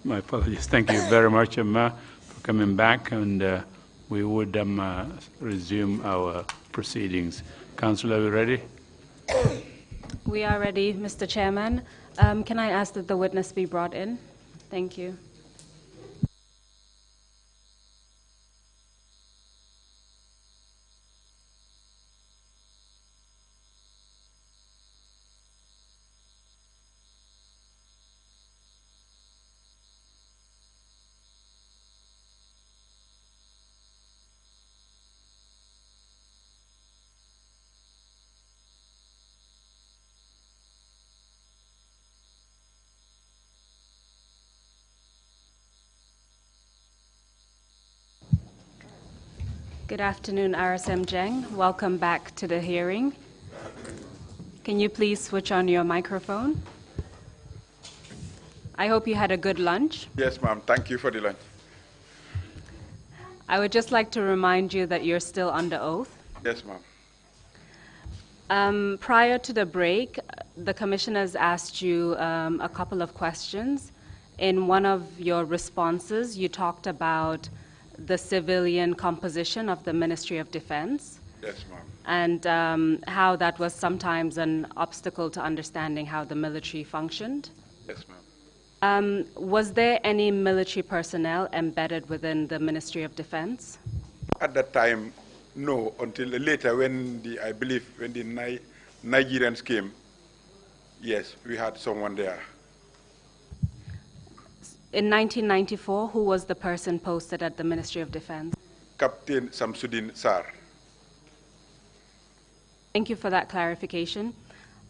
My apologies. Thank you very much, for coming back, and we would resume our proceedings. Council, are we ready? We are ready, Mr. Chairman. Can I ask that the witness be brought in? Thank you. Good afternoon, RSM Jeng. Welcome back to the hearing. Can you please switch on your microphone? I hope you had a good lunch. Yes, ma'am. Thank you for the lunch. I would just like to remind you that you're still under oath. Yes, ma'am. Prior to the break, the commissioners asked you a couple of questions. In one of your responses, you talked about the civilian composition of the Ministry of Defense. Yes, ma'am. And how that was sometimes an obstacle to understanding how the military functioned. Yes, ma'am. Was there any military personnel embedded within the Ministry of Defense? At that time, no, until later when I believe when the Nigerians came, yes, we had someone there. In 1994, who was the person posted at the Ministry of Defense? Captain Samsudin Sar. Thank you for that clarification.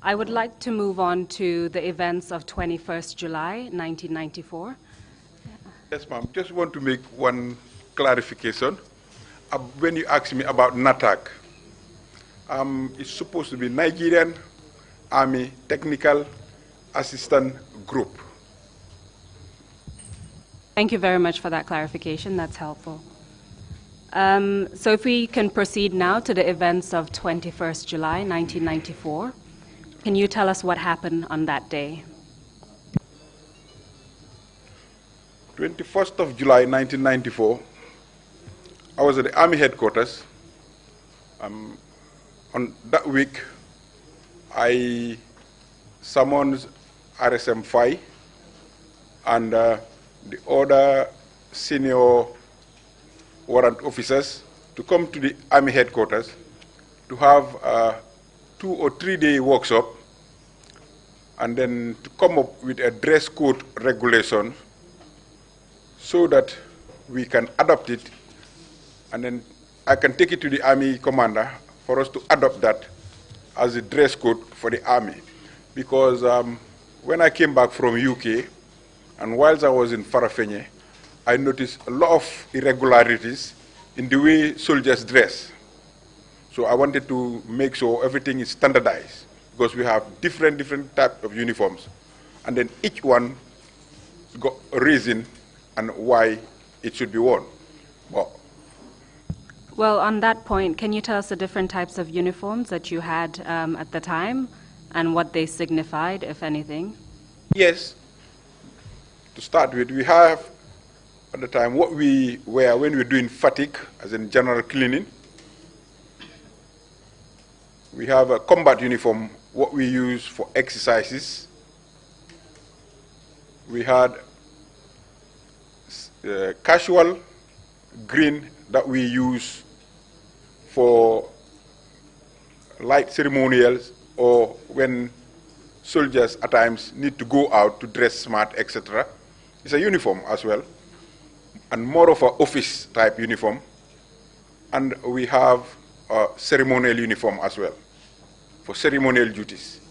I would like to move on to the events of 21st July, 1994. Yes, ma'am. Just want to make one clarification. When you ask me about NATAC, it's supposed to be Nigerian Army Technical Assistant Group. Thank you very much for that clarification. That's helpful. So if we can proceed now to the events of 21st July, 1994. Can you tell us what happened on that day? 21st of July, 1994, I was at the Army headquarters. On that week, I summoned RSM 5 and the other senior warrant officers to come to the Army headquarters to have a 2 or 3 day workshop and then to come up with a dress code regulation so that we can adopt it, and then I can take it to the Army commander for us to adopt that as a dress code for the Army. Because when I came back from UK, and whilst I was in Farafenye, I noticed a lot of irregularities in the way soldiers dress. So I wanted to make sure everything is standardized, because we have different types of uniforms. And then each one got a reason and why it should be worn. Well, on that point, can you tell us the different types of uniforms that you had at the time and what they signified, if anything? Yes. To start with, we have at the time what we wear when we're doing fatigue, as in general cleaning. We have a combat uniform, what we use for exercises. We had casual green that we use for light ceremonials or when soldiers at times need to go out to dress smart, etc. It's a uniform as well, and more of an office type uniform. And we have a ceremonial uniform as well for ceremonial duties.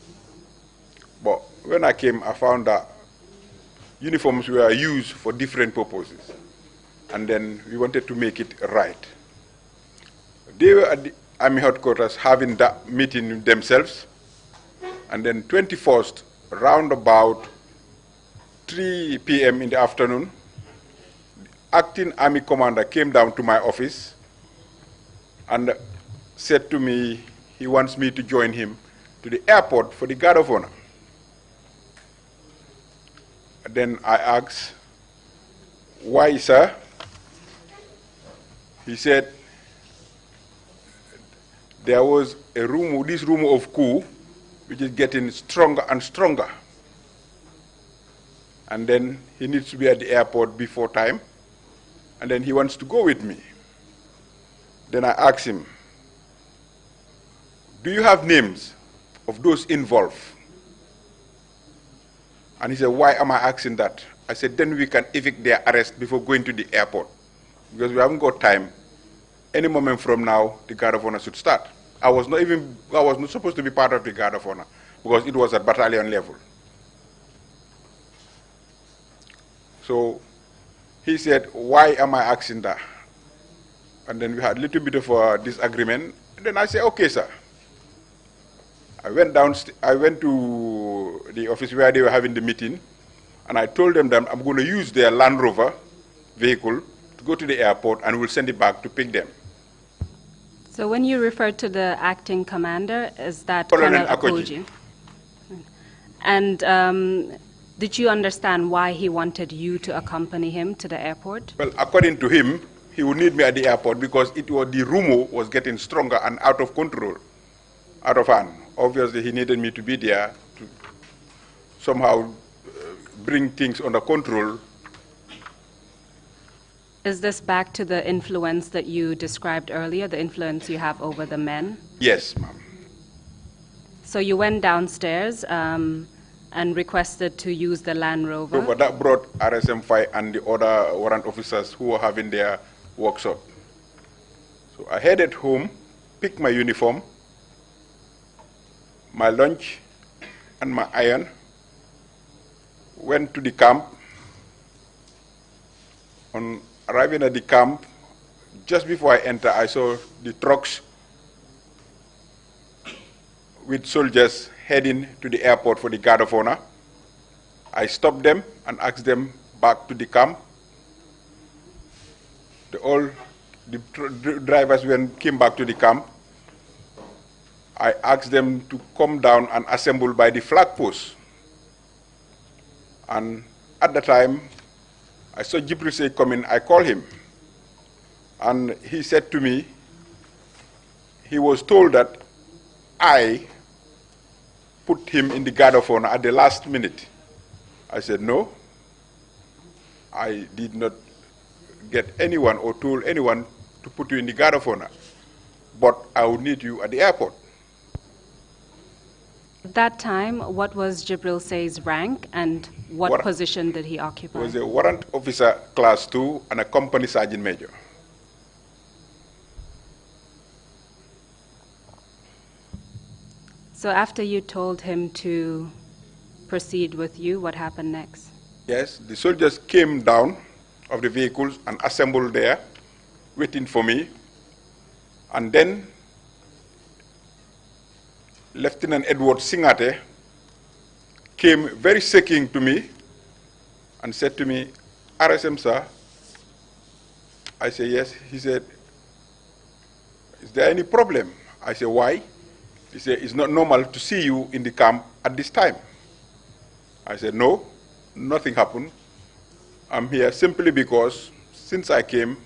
But when I came, I found that uniforms were used for different purposes, and then we wanted to make it right. They were at the Army headquarters having that meeting themselves, and then 21st, round about 3 p.m. in the afternoon, acting army commander came down to my office and said to me he wants me to join him to the airport for the guard of honor. Then I asked, why, sir? He said, there was this rumor of coup, which is getting stronger and stronger. And then he needs to be at the airport before time, and then he wants to go with me. Then I asked him, do you have names of those involved? And he said, why am I asking that? I said, then we can evict their arrest before going to the airport, because we haven't got time. Any moment from now, the Guard of Honor should start. I was not supposed to be part of the Guard of Honor, because it was at battalion level. So he said, why am I asking that? And then we had a little bit of a disagreement. And then I said, okay, sir. I went to the office where they were having the meeting, and I told them that I'm going to use their Land Rover vehicle to go to the airport, and we'll send it back to pick them. So when you refer to the acting commander, is that Colonel Colonel Akoji. And did you understand why he wanted you to accompany him to the airport? Well, according to him, he would need me at the airport because the rumor was getting stronger and out of control, out of hand. Obviously, he needed me to be there to somehow bring things under control. Is this back to the influence that you described earlier, the influence you have over the men? Yes, ma'am. So you went downstairs and requested to use the Land Rover? So that brought RSM5 and the other warrant officers who were having their workshop. So I headed home, picked my uniform, my lunch, and my iron, went to the camp. On arriving at the camp, just before I enter, I saw the trucks with soldiers heading to the airport for the Guard of Honor. I stopped them and asked them back to the camp. The drivers came back to the camp. I asked them to come down and assemble by the flag post. And at the time, I saw Jibril Sey coming. I called him. And he said to me, he was told that I put him in the Guard of Honor at the last minute. I said, no, I did not get anyone or told anyone to put you in the Guard of Honor, but I would need you at the airport. At that time, what was Jibril Sey's rank and what position did he occupy? He was a warrant officer class 2 and a company sergeant major. So after you told him to proceed with you, what happened next? Yes, the soldiers came down of the vehicles and assembled there, waiting for me. And then Lieutenant Edward Singate came very shaking to me and said to me, RSM, sir. I said, yes. He said, is there any problem? I said, why? He said, it's not normal to see you in the camp at this time. I said, no, nothing happened. I'm here simply because since I came,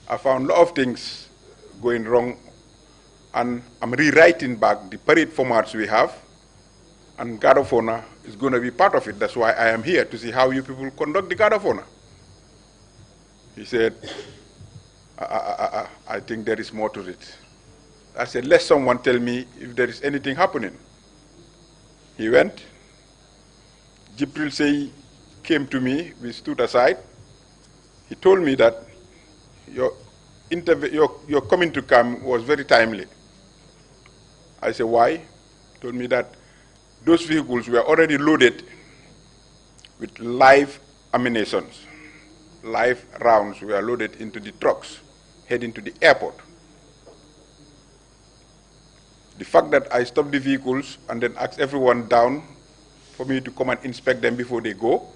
I found a lot of things going wrong, and I'm rewriting back the parade formats we have, and Guard of Honor is going to be part of it. That's why I am here, to see how you people conduct the Guard of Honor. He said, I think there is more to it. I said, let someone tell me if there is anything happening. He went. Jibril Sey came to me, we stood aside. He told me that your coming to camp was very timely. I said, why? He told me that those vehicles were already loaded with live ammunition. Live rounds were loaded into the trucks heading to the airport. The fact that I stopped the vehicles and then asked everyone down for me to come and inspect them before they go,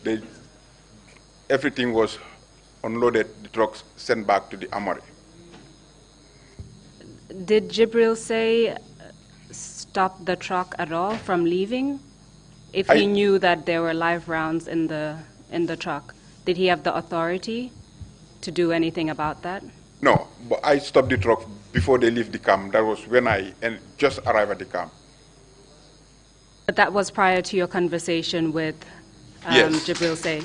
they, everything was unloaded, the trucks sent back to the armory. Did Jibril say stop the truck at all from leaving? If he knew that there were live rounds in the truck, did he have the authority to do anything about that? No, but I stopped the truck before they leave the camp. That was when I just arrived at the camp. But that was prior to your conversation with Yes. Jibril Say.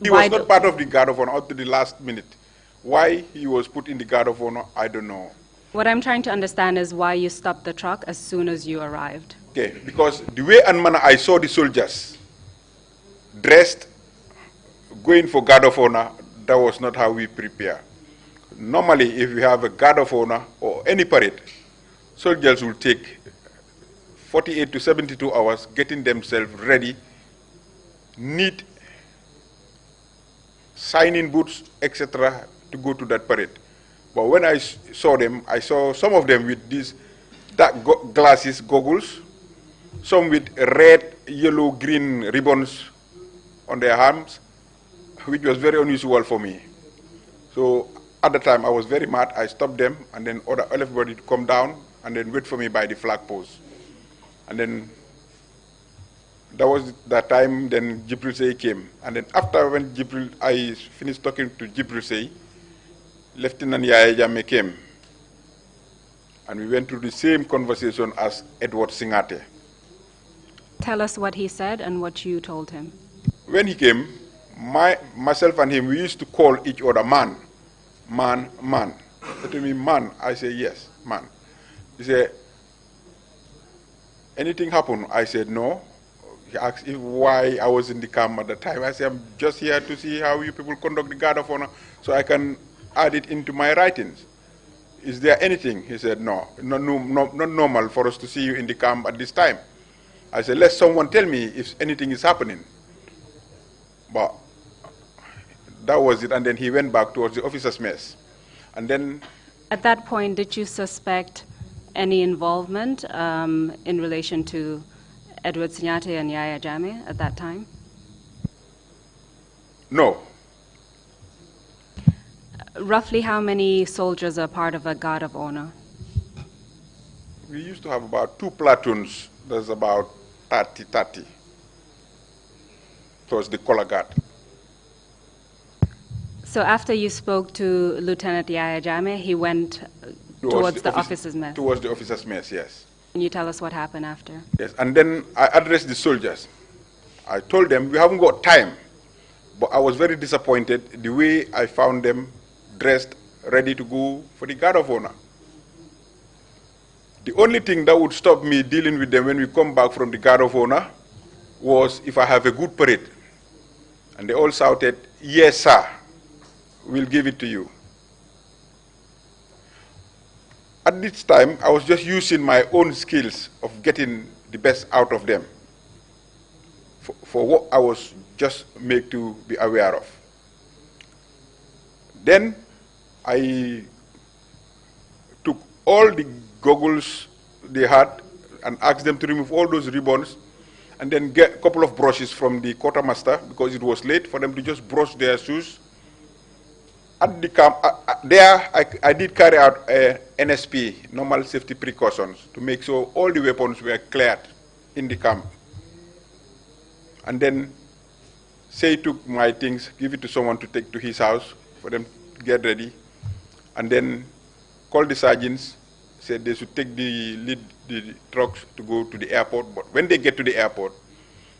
He was not part of the guard of honor up to the last minute. Why he was put in the guard of honor, I don't know. What I'm trying to understand is why you stopped the truck as soon as you arrived. Okay, because the way and manner I saw the soldiers dressed, going for guard of honor, that was not how we prepare. Normally, if we have a guard of honor or any parade, soldiers will take 48 to 72 hours getting themselves ready, neat, sign-in boots, etc., to go to that parade. But when I saw them, I saw some of them with these dark glasses, goggles, some with red, yellow, green ribbons on their arms, which was very unusual for me. So at the time, I was very mad. I stopped them and then ordered everybody to come down and then wait for me by the flag post. And then that was that time, then Jibril Say came. And then after when I finished talking to Jibril Say, Lieutenant Yaya Jammeh came. And we went through the same conversation as Edward Singate. Tell us what he said and what you told him. When he came, myself and him, we used to call each other man. Man, man. He said to me, man. I say, yes, man. He said, anything happened? I said, no. He asked why I was in the camp at the time. I said, I'm just here to see how you people conduct the guard of honor so I can add it into my writings. Is there anything? He said, no, not normal for us to see you in the camp at this time. I said, let someone tell me if anything is happening. But that was it, and then he went back towards the officers' mess. And then... At that point, did you suspect any involvement in relation to Edward Singate and Yaya Jammeh at that time? No. Roughly how many soldiers are part of a guard of honor? We used to have about 2 platoons. There's about 30. It was the color guard. So after you spoke to Lieutenant Yaya Jammeh, he went towards the officers' mess? Towards the officers' mess, yes. Can you tell us what happened after? Yes, and then I addressed the soldiers. I told them, we haven't got time. But I was very disappointed the way I found them dressed, ready to go for the guard of honor. The only thing that would stop me dealing with them when we come back from the guard of honor was if I have a good parade. And they all shouted, yes, sir, we'll give it to you. At this time, I was just using my own skills of getting the best out of them for what I was just made to be aware of. Then I took all the goggles they had and asked them to remove all those ribbons and then get a couple of brushes from the quartermaster because it was late for them to just brush their shoes. At the camp, there I did carry out NSP, normal safety precautions, to make sure all the weapons were cleared in the camp. And then Say took my things, give it to someone to take to his house for them to get ready, and then called the sergeants, said they should take the trucks to go to the airport, but when they get to the airport,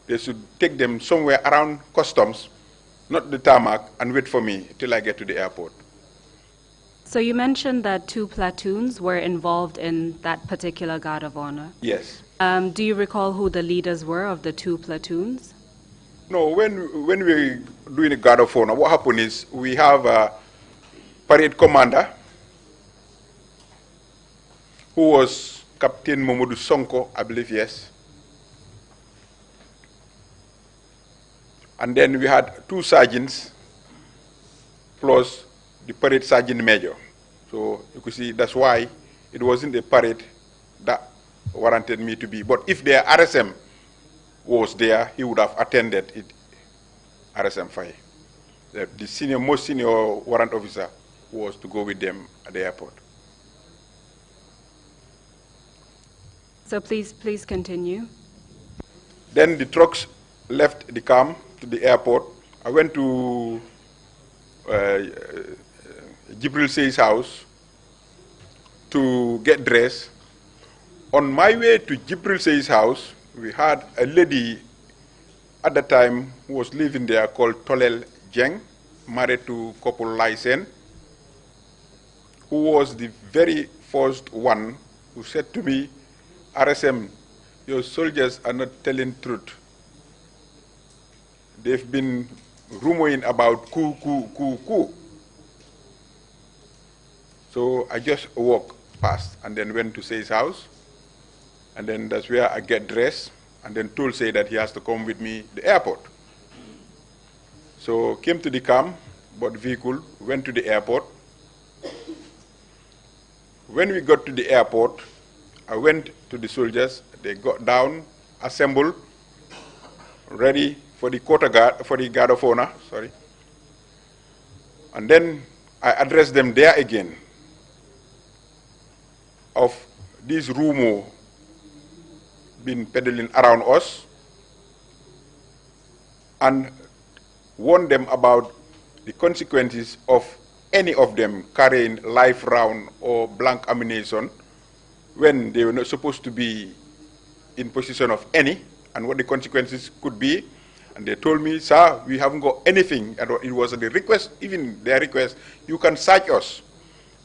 they should take them somewhere around customs, not the tarmac, and wait for me till I get to the airport. So you mentioned that 2 platoons were involved in that particular guard of honor. Yes. Do you recall who the leaders were of the 2 platoons? No, when we're doing a guard of honor, what happened is we have a parade commander who was Captain Momodu Sonko, I believe, yes. And then we had 2 sergeants plus the parade sergeant major. So you could see that's why it wasn't a parade that warranted me to be. But if their RSM was there, he would have attended it RSM-5. The most senior warrant officer was to go with them at the airport. So please continue. Then the trucks left the camp to the airport. I went to Jibril Sey's house to get dressed. On my way to Jibril Sey's house, we had a lady at the time who was living there called Tolel Jeng, married to couple Laisen, who was the very first one who said to me, RSM, your soldiers are not telling truth. They've been rumoring about coup. So I just walked past and then went to Sey's house. And then that's where I get dressed and then told Sey that he has to come with me to the airport. So came to the camp, bought vehicle, went to the airport. When we got to the airport, I went to the soldiers. They got down, assembled, ready for the guard of honor, sorry. And then I addressed them there again of this rumor been peddling around us and warned them about the consequences of any of them carrying live round or blank ammunition when they were not supposed to be in possession of any, and what the consequences could be. And they told me, sir, we haven't got anything. And it was the request, even their request, you can search us.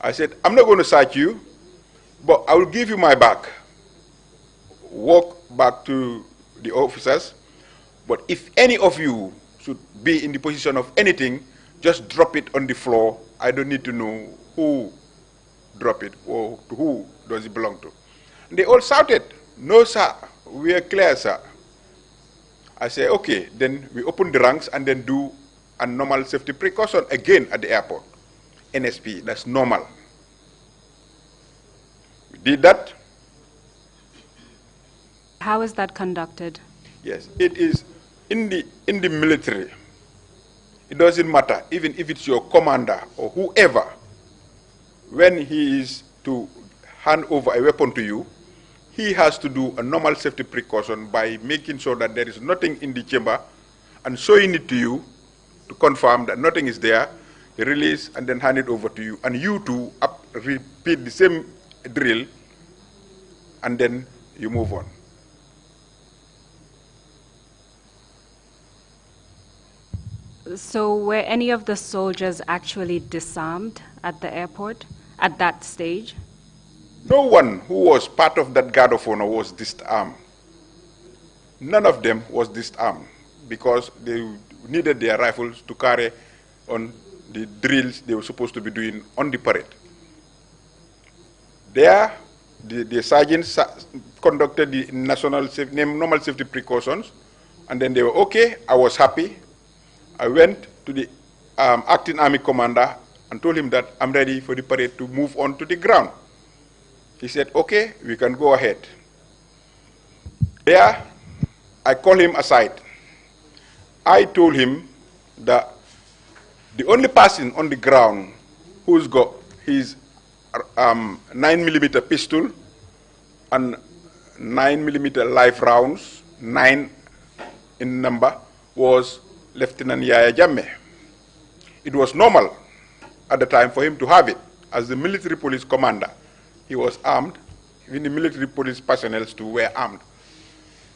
I said, I'm not going to search you, but I will give you my bag. Walk back to the officers. But if any of you should be in the position of anything, just drop it on the floor. I don't need to know who dropped it or to who does it belong to. And they all shouted, no, sir, we are clear, sir. I say, okay, then we open the ranks and then do a normal safety precaution again at the airport. NSP, that's normal. We did that. How is that conducted? Yes, it is in the military. It doesn't matter, even if it's your commander or whoever, when he is to hand over a weapon to you, he has to do a normal safety precaution by making sure that there is nothing in the chamber and showing it to you to confirm that nothing is there, he release and then hand it over to you. And you too repeat the same drill and then you move on. So were any of the soldiers actually disarmed at the airport at that stage? No one who was part of that guard of honor was disarmed. None of them was disarmed because they needed their rifles to carry on the drills they were supposed to be doing on the parade. There, the sergeants conducted the normal safety precautions, and then they were okay. I was happy. I went to the acting army commander and told him that I'm ready for the parade to move on to the ground. He said, okay, we can go ahead. There, I called him aside. I told him that the only person on the ground who's got his 9mm pistol and 9mm live rounds, 9 in number, was Lieutenant Yaya Jammeh. It was normal at the time for him to have it. As the military police commander, he was armed. Even the military police personnel too were armed.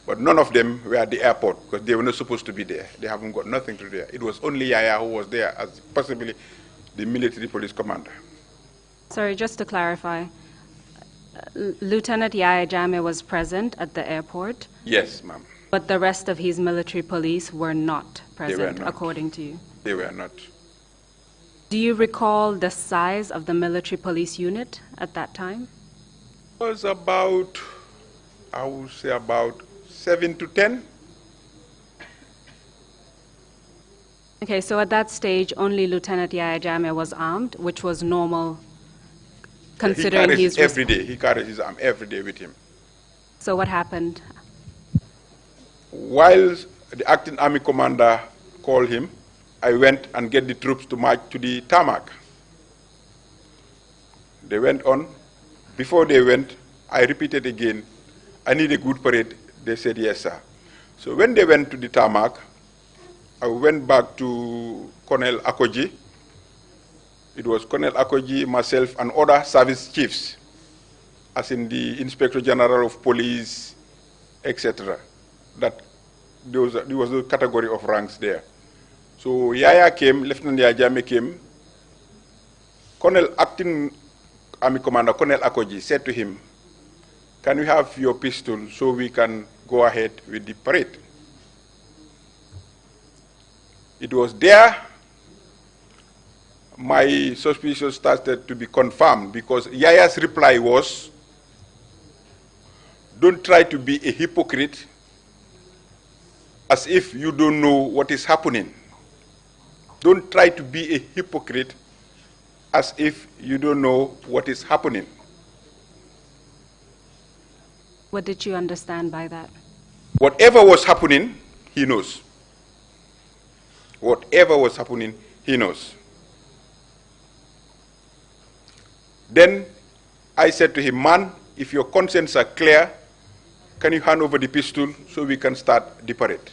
But none of them were at the airport because they were not supposed to be there. They haven't got nothing to do there. It was only Yaya who was there as possibly the military police commander. Sorry, just to clarify, Lieutenant Yaya Jammeh was present at the airport? Yes, ma'am. But the rest of his military police were not present, They were not. according to you? They were not. Do you recall the size of the military police unit at that time? It was about, I would say about 7 to 10. Okay, so at that stage, only Lieutenant Yaya Jammeh was armed, which was normal, considering he he's... carries every day. He carries his arm every day with him. So what happened? While the acting army commander call him. I went and get the troops to march to the tarmac. They went on. Before they went, I repeated again, I need a good parade. They said, yes, sir. So when they went to the tarmac, I went back to Colonel Akoji. It was Colonel Akoji, myself, and other service chiefs, as in the Inspector General of Police, etc. That there was a category of ranks there. So Yaya came, Lieutenant Yaya Jammeh came. Acting Army Commander Colonel Akoji said to him, can we have your pistol so we can go ahead with the parade? It was there my suspicion started to be confirmed, because Yaya's reply was, don't try to be a hypocrite as if you don't know what is happening. Don't try to be a hypocrite as if you don't know what is happening. What did you understand by that? Whatever was happening, he knows. Whatever was happening, he knows. Then I said to him, man, if your conscience are clear, can you hand over the pistol so we can start the parade?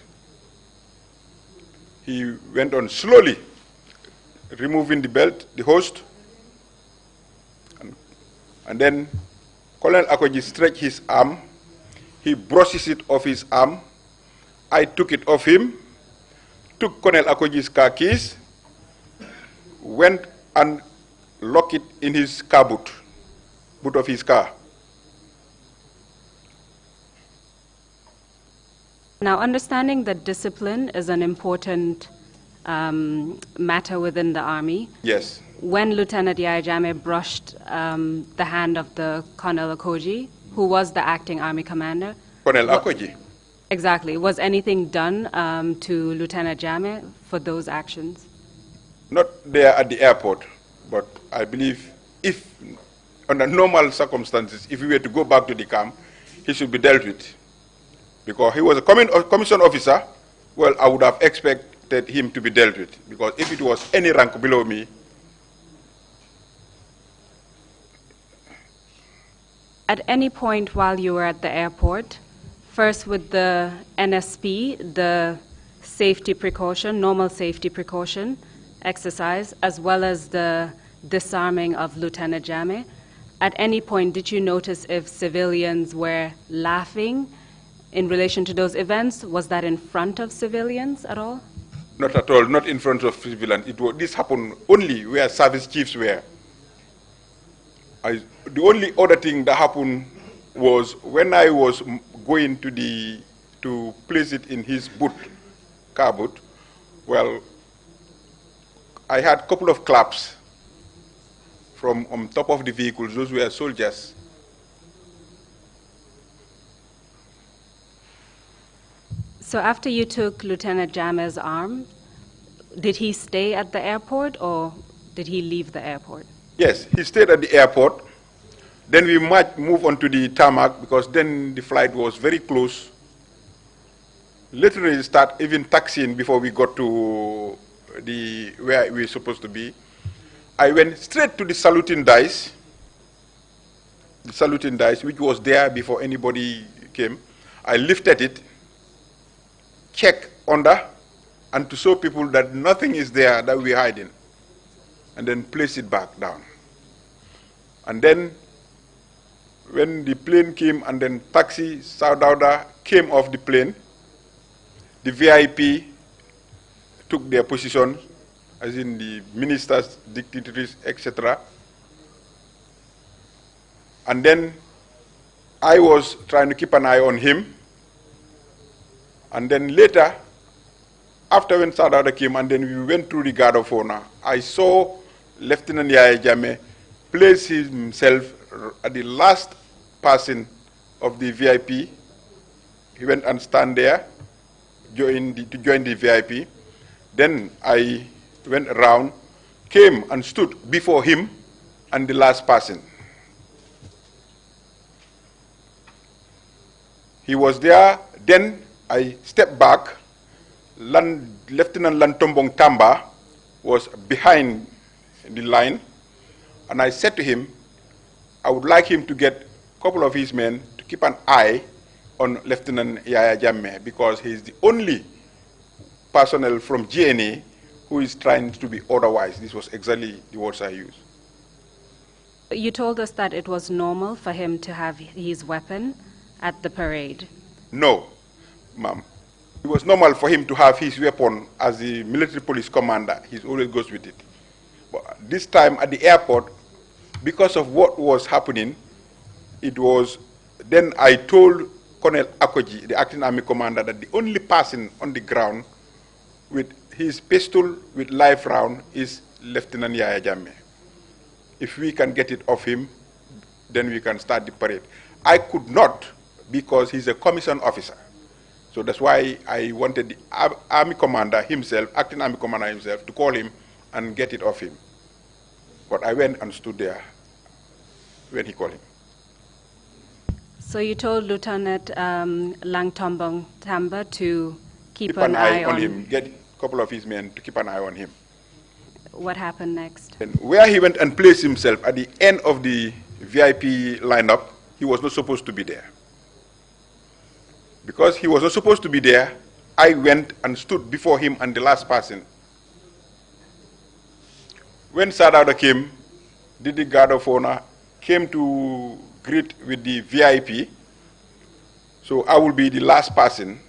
He went on slowly, removing the belt, the host, and then Colonel Akoji stretched his arm. He brushes it off his arm. I took it off him, took Colonel Akoji's car keys, went and locked it in his car boot of his car. Now, understanding that discipline is an important matter within the Army. Yes. When Lieutenant Yaya Jammeh brushed the hand of the Colonel Akoji, who was the acting Army commander. Colonel Akoji. Exactly. Was anything done to Lieutenant Jammeh for those actions? Not there at the airport, but I believe if, under normal circumstances, if we were to go back to the camp, he should be dealt with. Because he was a commissioned officer, well, I would have expected him to be dealt with. Because if it was any rank below me. At any point while you were at the airport, first with the NSP, the safety precaution, normal safety precaution exercise, as well as the disarming of Lieutenant Jammeh, at any point did you notice if civilians were laughing in relation to those events? Was that in front of civilians at all? Not at all, not in front of civilians. This happened only where service chiefs were. The only other thing that happened was when I was going to place it in his boot, car boot, well, I had a couple of claps from on top of the vehicles. Those were soldiers. So after you took Lieutenant Jammeh's arm, did he stay at the airport or did he leave the airport? Yes, he stayed at the airport. Then we might move on to the tarmac because then the flight was very close. Literally start even taxiing before we got to where we were supposed to be. I went straight to the saluting dice, which was there before anybody came. I lifted it, checked under, and to show people that nothing is there that we're hiding, and then place it back down. And then when the plane came and then taxi, Saudauda came off the plane, the VIP took their position, as in the ministers, dignitaries, etc. And then I was trying to keep an eye on him. And then later, after when Saudauda came and then we went through the guard of honor, I saw Lieutenant Yaya Jammeh place himself at the last person of the VIP. He went and stand there to join the VIP. Then I went around, came and stood before him and the last person. He was there. Then I stepped back, Lieutenant Lantombong Tamba was behind the line, and I said to him, I would like him to get a couple of his men to keep an eye on Lieutenant Yaya Jammeh, because he is the only personnel from GNA who is trying to be otherwise. This was exactly the words I used. You told us that it was normal for him to have his weapon at the parade. No, ma'am. It was normal for him to have his weapon as the military police commander. He always goes with it. But this time at the airport, because of what was happening, it was, then I told Colonel Akoji, the acting army commander, that the only person on the ground with his pistol with live round is Lieutenant Yaya Jammeh. If we can get it off him, then we can start the parade. I could not, because he's a commissioned officer. So that's why I wanted the army commander himself, acting army commander himself, to call him and get it off him. But I went and stood there when he called him. So you told Lieutenant Langtombong Tamba to keep an eye on him, get a couple of his men to keep an eye on him. What happened next? And where he went and placed himself at the end of the VIP lineup, he was not supposed to be there. Because he was not supposed to be there, I went and stood before him and the last person. When Sadauda came, the guard of honor came to greet with the VIP, so I will be the last person.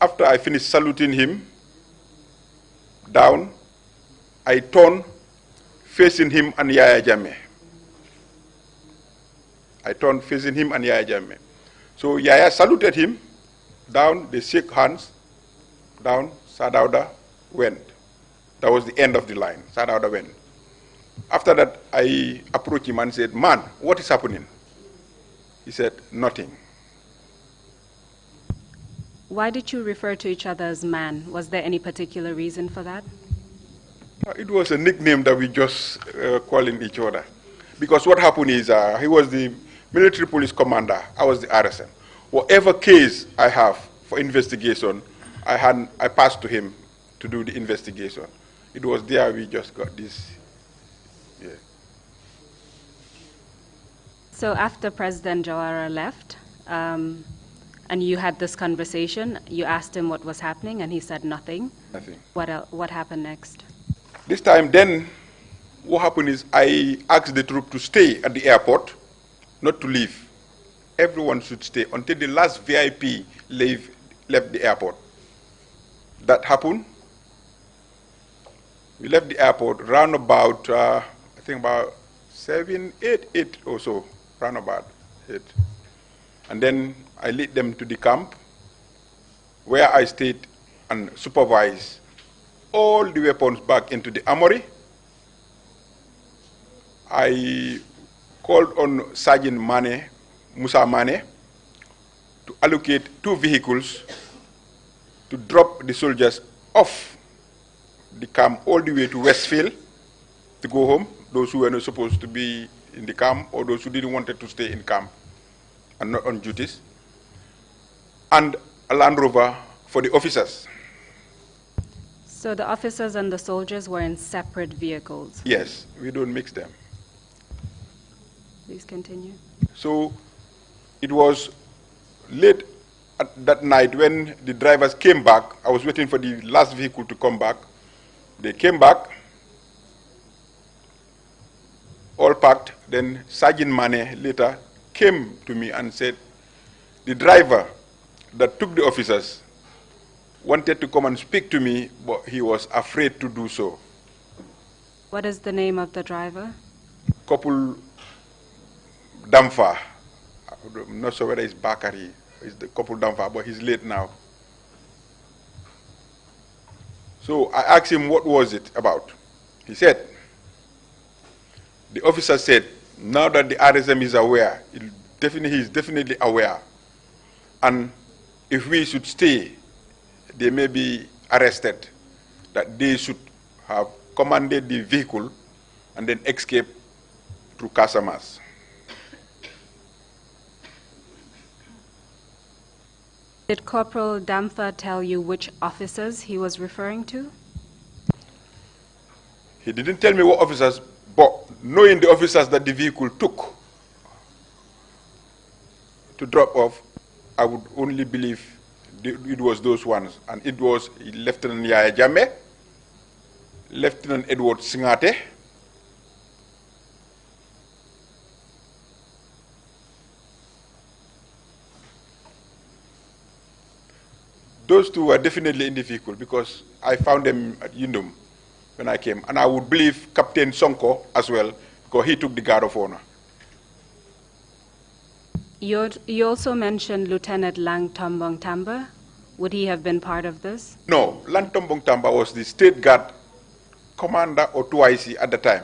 After I finished saluting him, down, I turned facing him and Yaya Jammeh. I turned facing him and Yaya Jammeh. So Yaya saluted him, down, they shook hands, down, Sadauda went. That was the end of the line. Sadauda went. After that, I approached him and said, man, what is happening? He said, nothing. Why did you refer to each other as man? Was there any particular reason for that? It was a nickname that we just calling each other. Because what happened is he was the military police commander, I was the RSM. Whatever case I have for investigation, I passed to him to do the investigation. It was there we just got this. Yeah. So after President Jawara left, and you had this conversation, you asked him what was happening, and he said nothing. Nothing. What happened next? This time, then, what happened is I asked the troop to stay at the airport, not to leave. Everyone should stay until the last VIP left the airport. That happened. We left the airport round about, I think about 7, 8 or so, round about 8. And then I led them to the camp, where I stayed and supervised all the weapons back into the armory. I called on Sergeant Mane, Musa Mane, to allocate 2 vehicles to drop the soldiers off the camp all the way to Westfield to go home, those who were not supposed to be in the camp or those who didn't want to stay in camp and not on duties, and a Land Rover for the officers. So the officers and the soldiers were in separate vehicles? Yes, we don't mix them. Please continue. So it was late at that night when the drivers came back. I was waiting for the last vehicle to come back. They came back, all packed. Then Sergeant Mane later came to me and said, the driver that took the officers wanted to come and speak to me, but he was afraid to do so. What is the name of the driver? Couple Damfa. I'm not sure whether it's Bakari. It's the couple Damfa, but he's late now. So I asked him what was it about. He said, the officer said, now that the RSM is aware, he is definitely aware, and if we should stay, they may be arrested, that they should have commanded the vehicle and then escape through Casamas. Did Corporal Damfa tell you which officers he was referring to? He didn't tell me what officers, but knowing the officers that the vehicle took to drop off, I would only believe it was those ones. And it was Lieutenant Yaya Jammeh, Lieutenant Edward Singate, those two were definitely in the vehicle because I found them at Yundum when I came. And I would believe Captain Sonko as well because he took the guard of honor. You also mentioned Lieutenant Lang Tombong Tamba. Would he have been part of this? No, Lang Tombong Tamba was the state guard commander or 2IC at the time.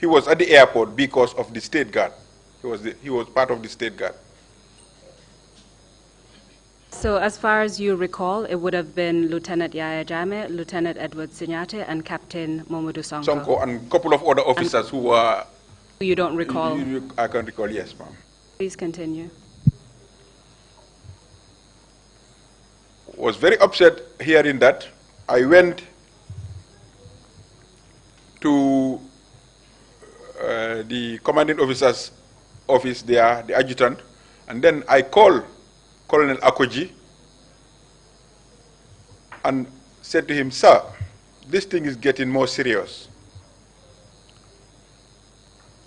He was at the airport because of the state guard. He was part of the state guard. So as far as you recall, it would have been Lieutenant Yaya Jammeh, Lieutenant Edward Sinyate, and Captain Momodu Sonko. Sonko and a couple of other officers who were... You don't recall? I can recall, yes, ma'am. Please continue. Was very upset hearing that. I went to the commanding officer's office there, the adjutant, and then I called Colonel Akoji and said to him, "Sir, this thing is getting more serious.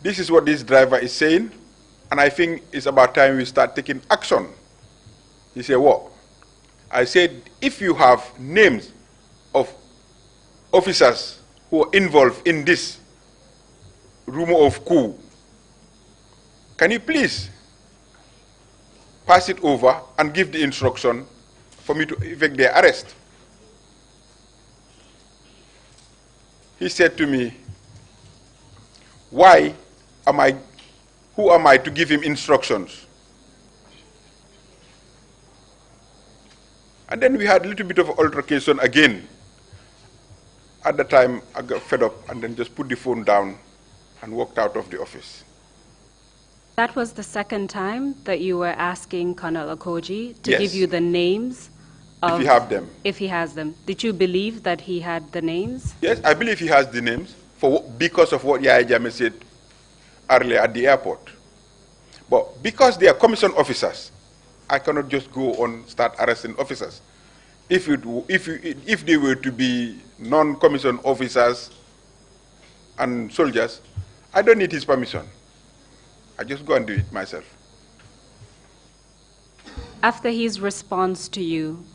This is what this driver is saying, and I think it's about time we start taking action." He said, "What?" I said, "If you have names of officers who are involved in this rumor of coup, can you please pass it over and give the instruction for me to effect their arrest?" He said to me, who am I to give him instructions? And then we had a little bit of altercation again. At the time, I got fed up and then just put the phone down and walked out of the office. That was the second time that you were asking Colonel Akoji to Yes. give you the names of... If you have them. If he has them. Did you believe that he had the names? Yes, I believe he has the names because of what Yaya Jammeh said earlier at the airport. But because they are commissioned officers, I cannot just go on start arresting officers. If they were to be non-commissioned officers and soldiers, I don't need his permission. I just go and do it myself. After his response to you,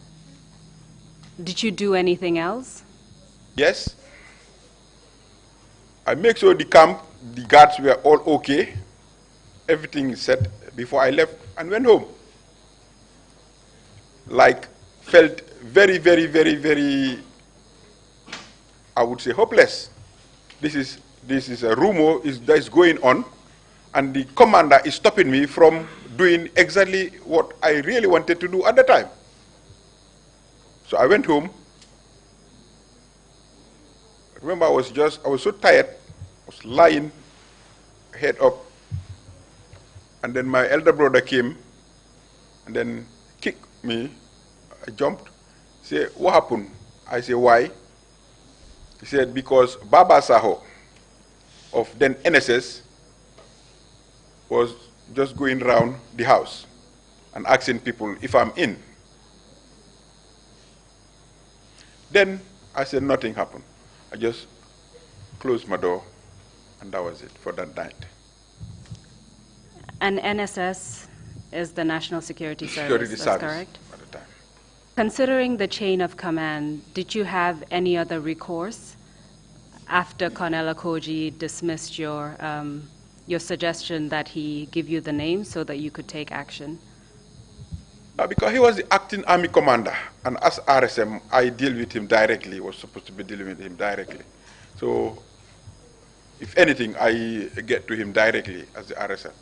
did you do anything else? Yes. I make sure the camp, the guards were all okay. Everything is set before I left and went home. Felt very, very, very, very, I would say, hopeless. This is a rumor that is going on, and the commander is stopping me from doing exactly what I really wanted to do at the time. So I went home. Remember, I was so tired. I was lying, head up, and then my elder brother came and then kicked me. I jumped. He said, "What happened?" I said, "Why?" He said, "Because Baba Saho of then NSS was just going around the house and asking people if I'm in." Then I said nothing happened. I just closed my door, and that was it for that night. And NSS is the National Security Service, Security that's service correct? at the time. Considering the chain of command, did you have any other recourse after Colonel Akoji dismissed your suggestion that he give you the names so that you could take action? Because he was the acting army commander, and as RSM, I deal with him directly, was supposed to be dealing with him directly. So, if anything, I get to him directly as the RSM.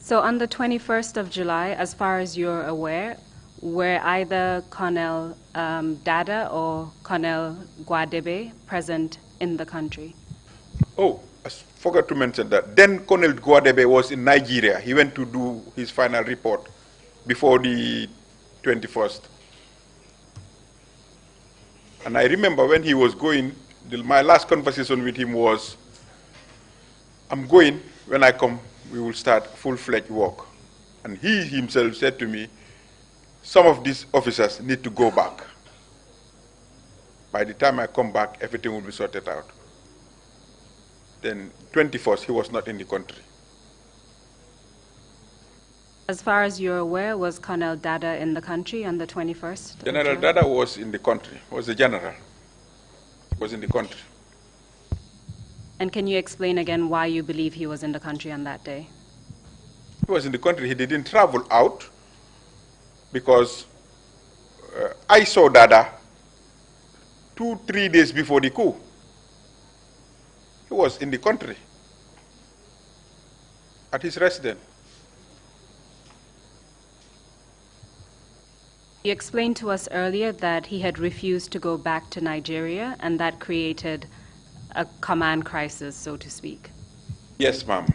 So on the 21st of July, as far as you're aware, were either Colonel Dada or Colonel Guadebe present in the country? Oh, I forgot to mention that. Then Colonel Guadebe was in Nigeria. He went to do his final report before the 21st. And I remember when he was going, my last conversation with him was, I'm going, when I come, we will start full-fledged work. And he himself said to me, some of these officers need to go back. By the time I come back, everything will be sorted out. Then 21st, he was not in the country. As far as you're aware, was Colonel Dada in the country on the 21st? General Dada was in the country, was the general, was in the country. And can you explain again why you believe he was in the country on that day? He was in the country, he didn't travel out because I saw Dada 2-3 days before the coup. He was in the country at his residence. You explained to us earlier that he had refused to go back to Nigeria, and that created a command crisis, so to speak. Yes, ma'am.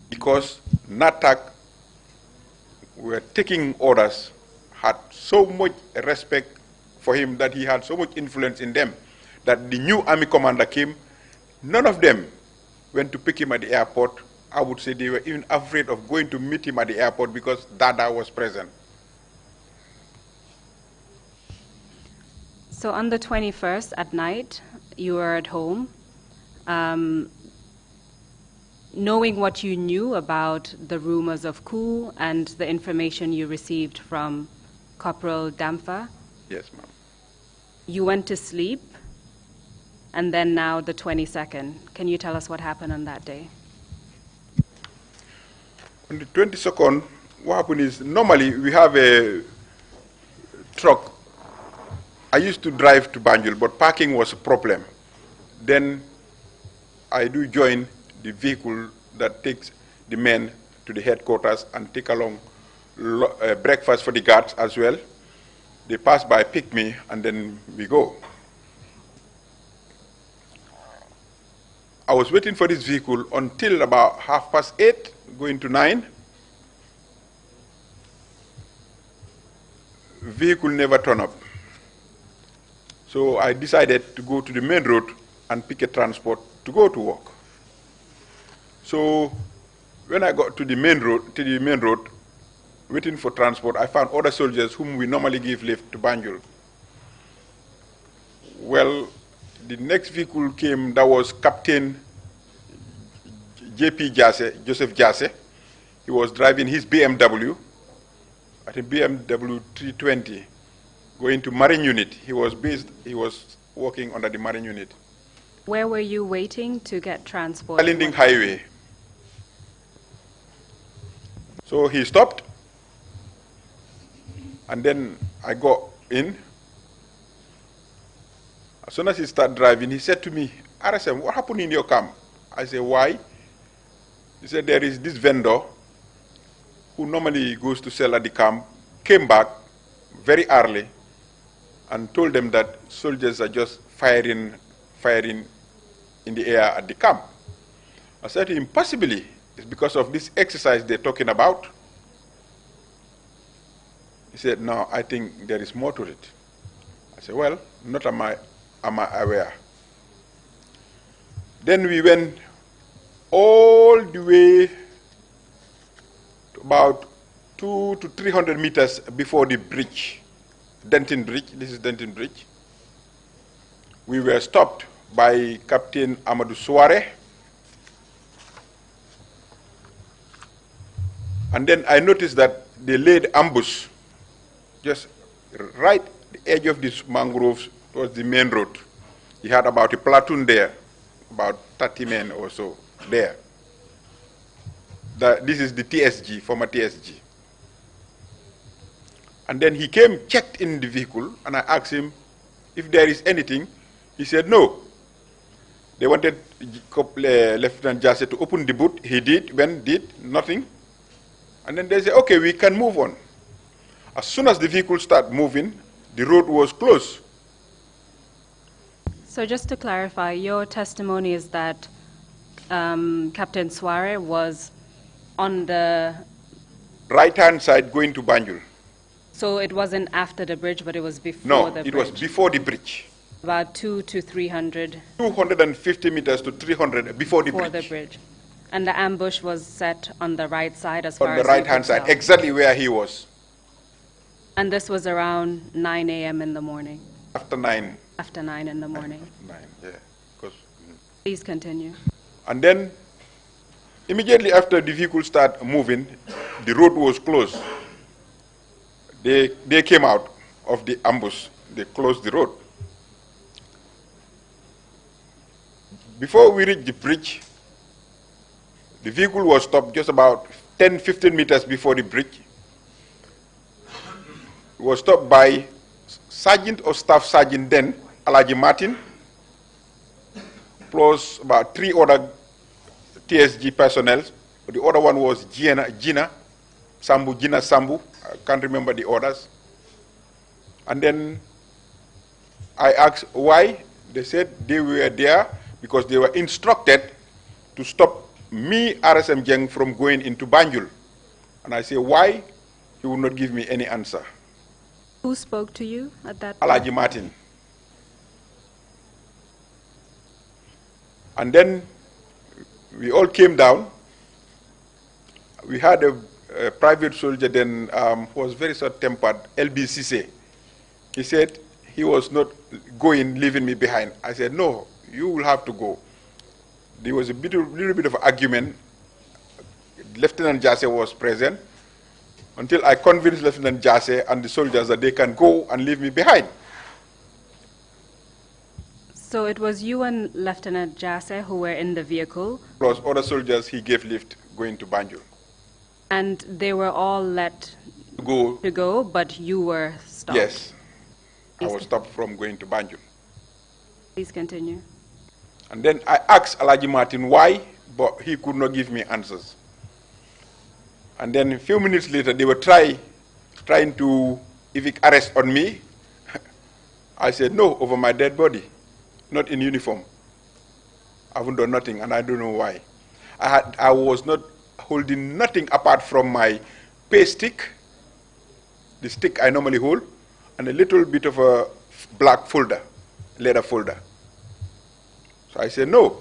Because NATAC were taking orders, had so much respect for him, that he had so much influence in them, that the new army commander came, none of them went to pick him at the airport. I would say they were even afraid of going to meet him at the airport because Dada was present. So on the 21st at night, you were at home. Knowing what you knew about the rumors of coup and the information you received from Corporal Damfa, Yes, ma'am. you went to sleep, and then now the 22nd. Can you tell us what happened on that day? On the 22nd, what happened is, normally we have a truck. I used to drive to Banjul, but parking was a problem. Then I do join the vehicle that takes the men to the headquarters and take along breakfast for the guards as well. They pass by, pick me, and then we go. I was waiting for this vehicle until about 8:30, going to 9. Vehicle never turned up. So I decided to go to the main road and pick a transport to go to work. So when I got to the main road, waiting for transport, I found other soldiers whom we normally give lift to Banjul. Well, the next vehicle came, that was Captain JP Jase, Joseph Jase. He was driving his BMW, I think BMW 320, going to Marine Unit. He was working under the Marine Unit. Where were you waiting to get transport? Kalinding Highway. So he stopped, and then I got in. As soon as he started driving, he said to me, RSM, what happened in your camp? I said, why? He said, there is this vendor who normally goes to sell at the camp, came back very early and told them that soldiers are just firing in the air at the camp. I said to him, possibly, it's because of this exercise they're talking about. He said, no, I think there is more to it. I said, well, not am I aware. Then we went all the way to about 200 to 300 meters before the bridge, Denton Bridge. This is Denton Bridge. We were stopped by Captain Amadou Souare. And then I noticed that they laid ambush just right at the edge of these mangroves towards the main road. He had about a platoon there, about 30 men or so there. This is the TSG, former TSG. And then he came, checked in the vehicle, and I asked him if there is anything. He said no. They wanted Lieutenant Jase to open the boot. He did, nothing. And then they said, okay, we can move on. As soon as the vehicle started moving, the road was closed. So just to clarify, your testimony is that Captain Souare was on the right-hand side going to Banjul. So it wasn't after the bridge, but it was before No, the bridge? it was before the bridge. About 200 to 300? 250 meters to 300 before the Before bridge. the bridge. And the ambush was set on the right side as far On as the you right-hand could side, tell. exactly where he was. And this was around 9 a.m. in the morning? After 9. After 9 in the morning. 9, yeah. Please continue. And then, immediately after the vehicle started moving, the road was closed. They came out of the ambush. They closed the road. Before we reached the bridge, the vehicle was stopped just about 10-15 meters before the bridge. It was stopped by Sergeant or Staff Sergeant then, Alaji Martin, plus about 3 other TSG personnel. The other one was Gina Sambu. I can't remember the others. And then I asked why. They said they were there because they were instructed to stop me, RSM Jeng, from going into Banjul. And I say, why? He would not give me any answer. Who spoke to you at that point? Alaji Martin. And then we all came down. We had a private soldier then who was very short-tempered, LBCC. He said he was not going, leaving me behind. I said, no, you will have to go. There was a little bit of argument. Lieutenant Jase was present until I convinced Lieutenant Jase and the soldiers that they can go and leave me behind. So it was you and Lieutenant Jase who were in the vehicle? Plus other soldiers he gave lift going to Banjul. And they were all let to go, but you were stopped? Yes. I was stopped from going to Banjul. Please continue. And then I asked Alaji Martin why, but he could not give me answers. And then a few minutes later, they were trying to evict arrest on me. I said, no, over my dead body, not in uniform. I haven't done nothing, and I don't know why. I was not holding nothing apart from my pay stick, the stick I normally hold, and a little bit of a black folder, leather folder. So I said, no.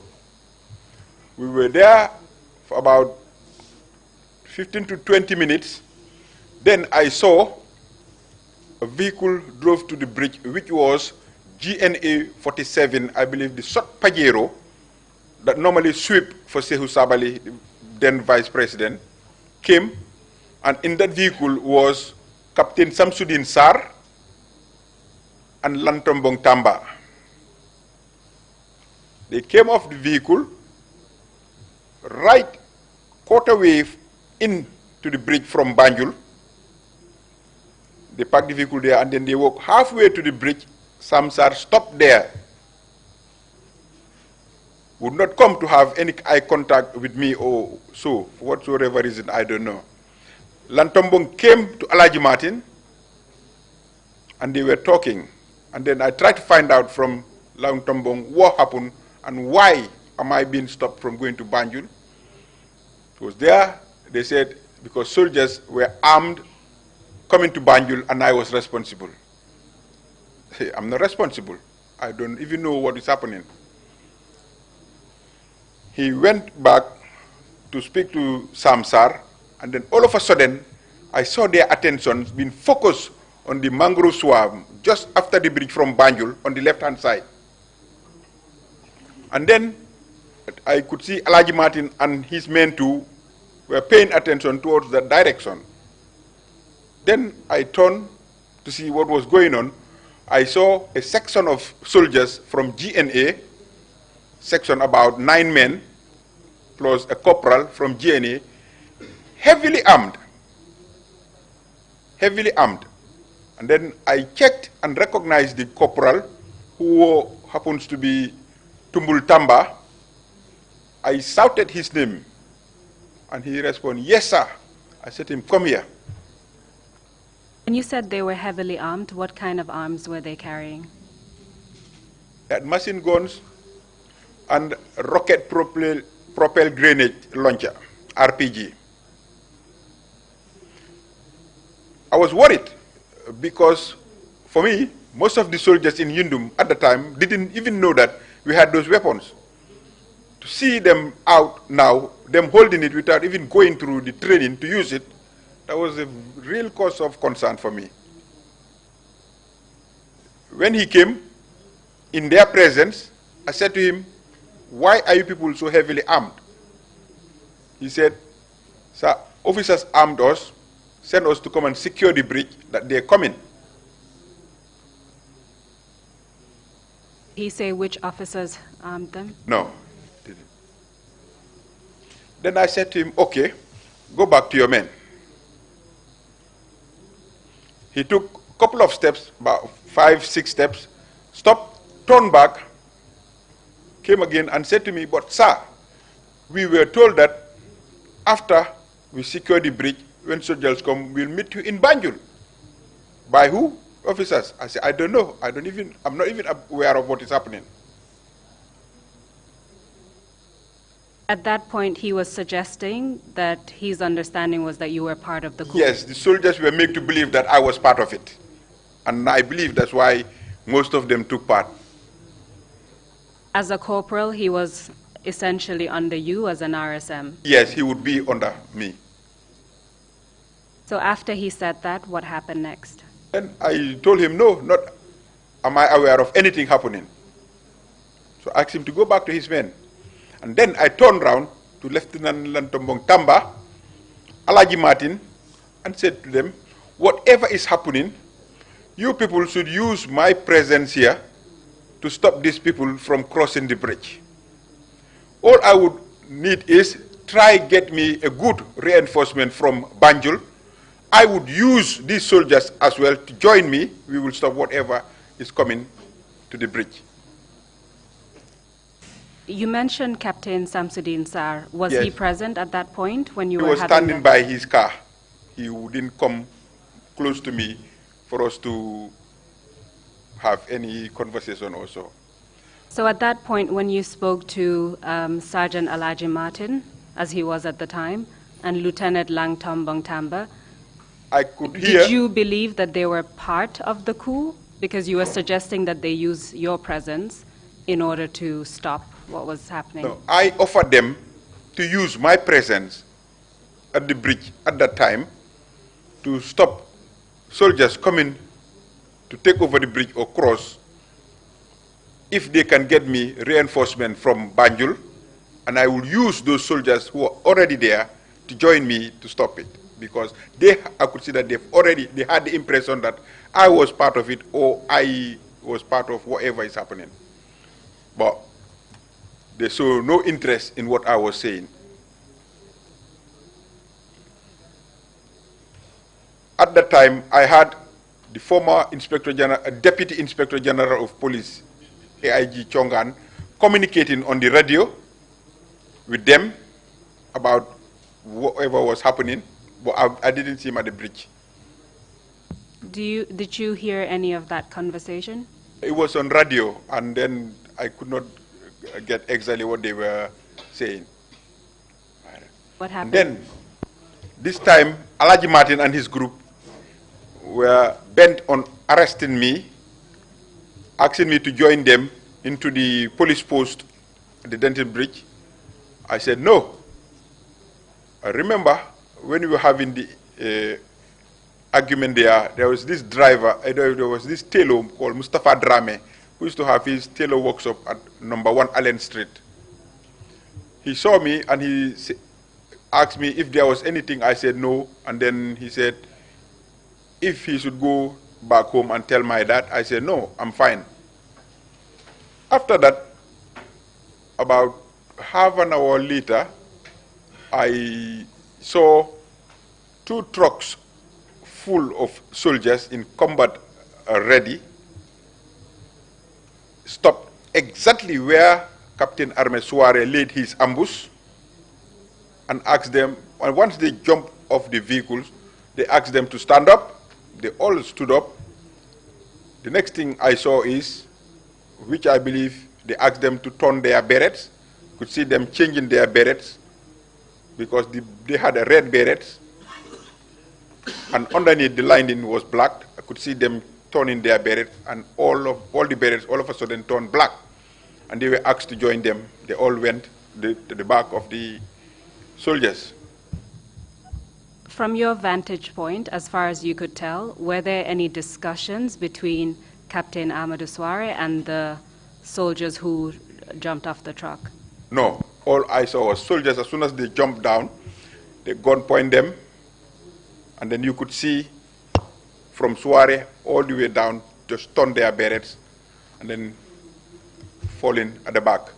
We were there for about 15 to 20 minutes. Then I saw a vehicle drove to the bridge, which was GNA 47, I believe, the short Pajero that normally sweep for Sehu Sabali, then vice president, came, and in that vehicle was Captain Samsudin Sar and Lantombong Tamba. They came off the vehicle, right quarter wave into the bridge from Banjul. They parked the vehicle there, and then they walked halfway to the bridge. Samsar stopped there. Would not come to have any eye contact with me or so, for whatsoever reason, I don't know. Lantombong came to Alaji Martin, and they were talking. And then I tried to find out from Lantombong what happened and why am I being stopped from going to Banjul. It was there, they said, because soldiers were armed coming to Banjul and I was responsible. I'm not responsible. I don't even know what is happening. He went back to speak to Samsar, and then all of a sudden, I saw their attention being focused on the mangrove swamp just after the bridge from Banjul on the left-hand side. And then I could see Alaji Martin and his men too were paying attention towards that direction. Then I turned to see what was going on. I saw a section of soldiers from GNA, section about 9 men, plus a corporal from GNA, heavily armed. Heavily armed. And then I checked and recognized the corporal, who happens to be Tumbul Tamba. I shouted his name, and he responded, yes, sir. I said to him, come here. And you said they were heavily armed. What kind of arms were they carrying? They had machine guns and rocket propelled grenade launcher, RPG. I was worried because for me, most of the soldiers in Yundum at the time didn't even know that we had those weapons. To see them out now, them holding it without even going through the training to use it, that was a real cause of concern for me. When he came, in their presence, I said to him, why are you people so heavily armed? He said, sir, officers armed us, sent us to come and secure the bridge, that they're coming. He say which officers armed them? No, didn't. Then I said to him, okay, go back to your men. He took a couple of steps, about 5, 6 steps, stopped, turned back, came again and said to me, but sir, we were told that after we secure the bridge, when soldiers come, we'll meet you in Banjul. By who? Officers. I said, I don't know. I'm not even aware of what is happening. At that point, he was suggesting that his understanding was that you were part of the coup. Yes, the soldiers were made to believe that I was part of it. And I believe that's why most of them took part. As a corporal, he was essentially under you as an RSM. Yes, he would be under me. So after he said that, what happened next? And I told him, no, not am I aware of anything happening. So I asked him to go back to his men. And then I turned around to Lieutenant Lantombong Tamba, Alaji Martin, and said to them, whatever is happening, you people should use my presence here to stop these people from crossing the bridge. All I would need is try get me a good reinforcement from Banjul. I would use these soldiers as well to join me. We will stop whatever is coming to the bridge. You mentioned Captain Samsudin Sar. Was Yes. he present at that point when you He were was having standing by his car. He didn't come close to me for us to have any conversation also. So at that point, when you spoke to Sergeant Alaji Martin, as he was at the time, and Lieutenant Lang Tombong Tamba, I could hear. did you believe that they were part of the coup? Because you were suggesting that they use your presence in order to stop what was happening. No, I offered them to use my presence at the bridge at that time to stop soldiers coming to take over the bridge or cross if they can get me reinforcement from Banjul, and I will use those soldiers who are already there to join me to stop it. Because I could see that they had the impression that I was part of it or I was part of whatever is happening. But they saw no interest in what I was saying. At that time, I had the former Deputy Inspector General of Police, AIG Chongan, communicating on the radio with them about whatever was happening, but I didn't see him at the bridge. Did you hear any of that conversation? It was on radio, and then I could not get exactly what they were saying. What happened? And then, this time, Alaji Martin and his group were bent on arresting me, asking me to join them into the police post at the Denton Bridge. I said no. I remember when we were having the argument there was this driver, there was this tailor called Mustafa Drame, who used to have his tailor workshop at number 1 Allen Street. He saw me and he asked me if there was anything. I said no, and then he said if he should go back home and tell my dad. I said no, I'm fine. After that, about half an hour later, I saw 2 trucks full of soldiers in combat ready stopped exactly where Captain Arme Suare laid his ambush and asked them, and once they jumped off the vehicles, they asked them to stand up. They all stood up. The next thing I saw is, which I believe they asked them to turn their berets. Could see them changing their berets because they had a red berets. and underneath the lining was black. I could see them turning their berets, and all the berets all of a sudden turned black. And they were asked to join them. They all went to the back of the soldiers. From your vantage point, as far as you could tell, were there any discussions between Captain Amadou Souare and the soldiers who jumped off the truck? No, all I saw was soldiers. As soon as they jumped down, they gun point them, and then you could see from Souare all the way down, just turn their berets, and then fall in at the back.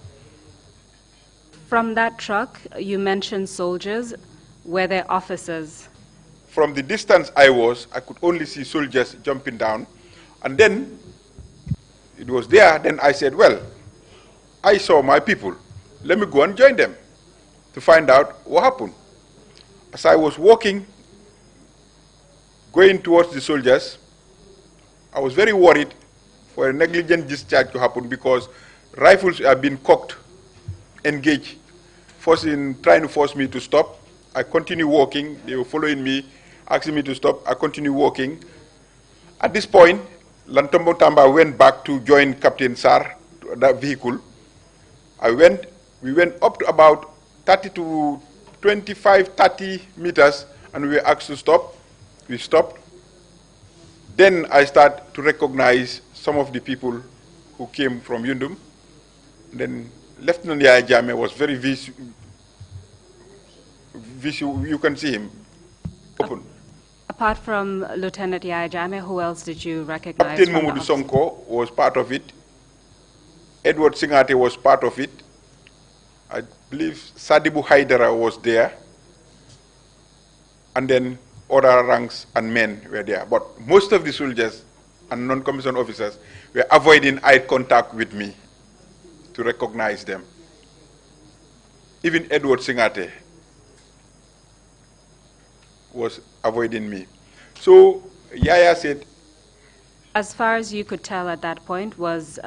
From that truck, you mentioned soldiers. Were there officers? From the distance I was, I could only see soldiers jumping down. And then it was there, then I said, well, I saw my people. Let me go and join them to find out what happened. As I was walking, going towards the soldiers, I was very worried for a negligent discharge to happen because rifles have been cocked, engaged, trying to force me to stop. I continued walking. They were following me, asking me to stop. I continued walking. At this point, Lantombo Tamba went back to join Captain Sar, that vehicle. We went up to about 30 to 25, 30 meters, and we were asked to stop. We stopped. Then I started to recognize some of the people who came from Yundum. Then Lieutenant Yaya Jammeh was very visual. You can see him. Open. Apart from Lieutenant Yaya Jammeh, who else did you recognize? Captain Mamadou Sonko was part of it. Edward Singate was part of it. I believe Sadibu Haidara was there. And then other ranks and men were there. But most of the soldiers and non-commissioned officers were avoiding eye contact with me to recognize them. Even Edward Singate was avoiding me. So Yaya said... As far as you could tell at that point, was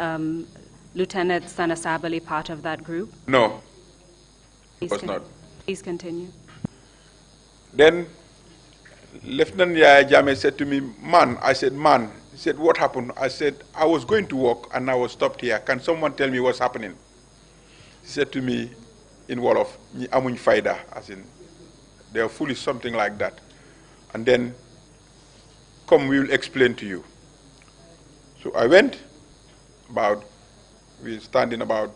Lieutenant Sanasabali part of that group? No, it was not. Please continue. Then Lieutenant Yaya Jammeh said to me, man, I said, man. He said, what happened? I said, I was going to walk and I was stopped here. Can someone tell me what's happening? He said to me in Wolof, "Ni amuñ fayda," as in, they are foolish, something like that. And then, come, we will explain to you. So I went we were standing about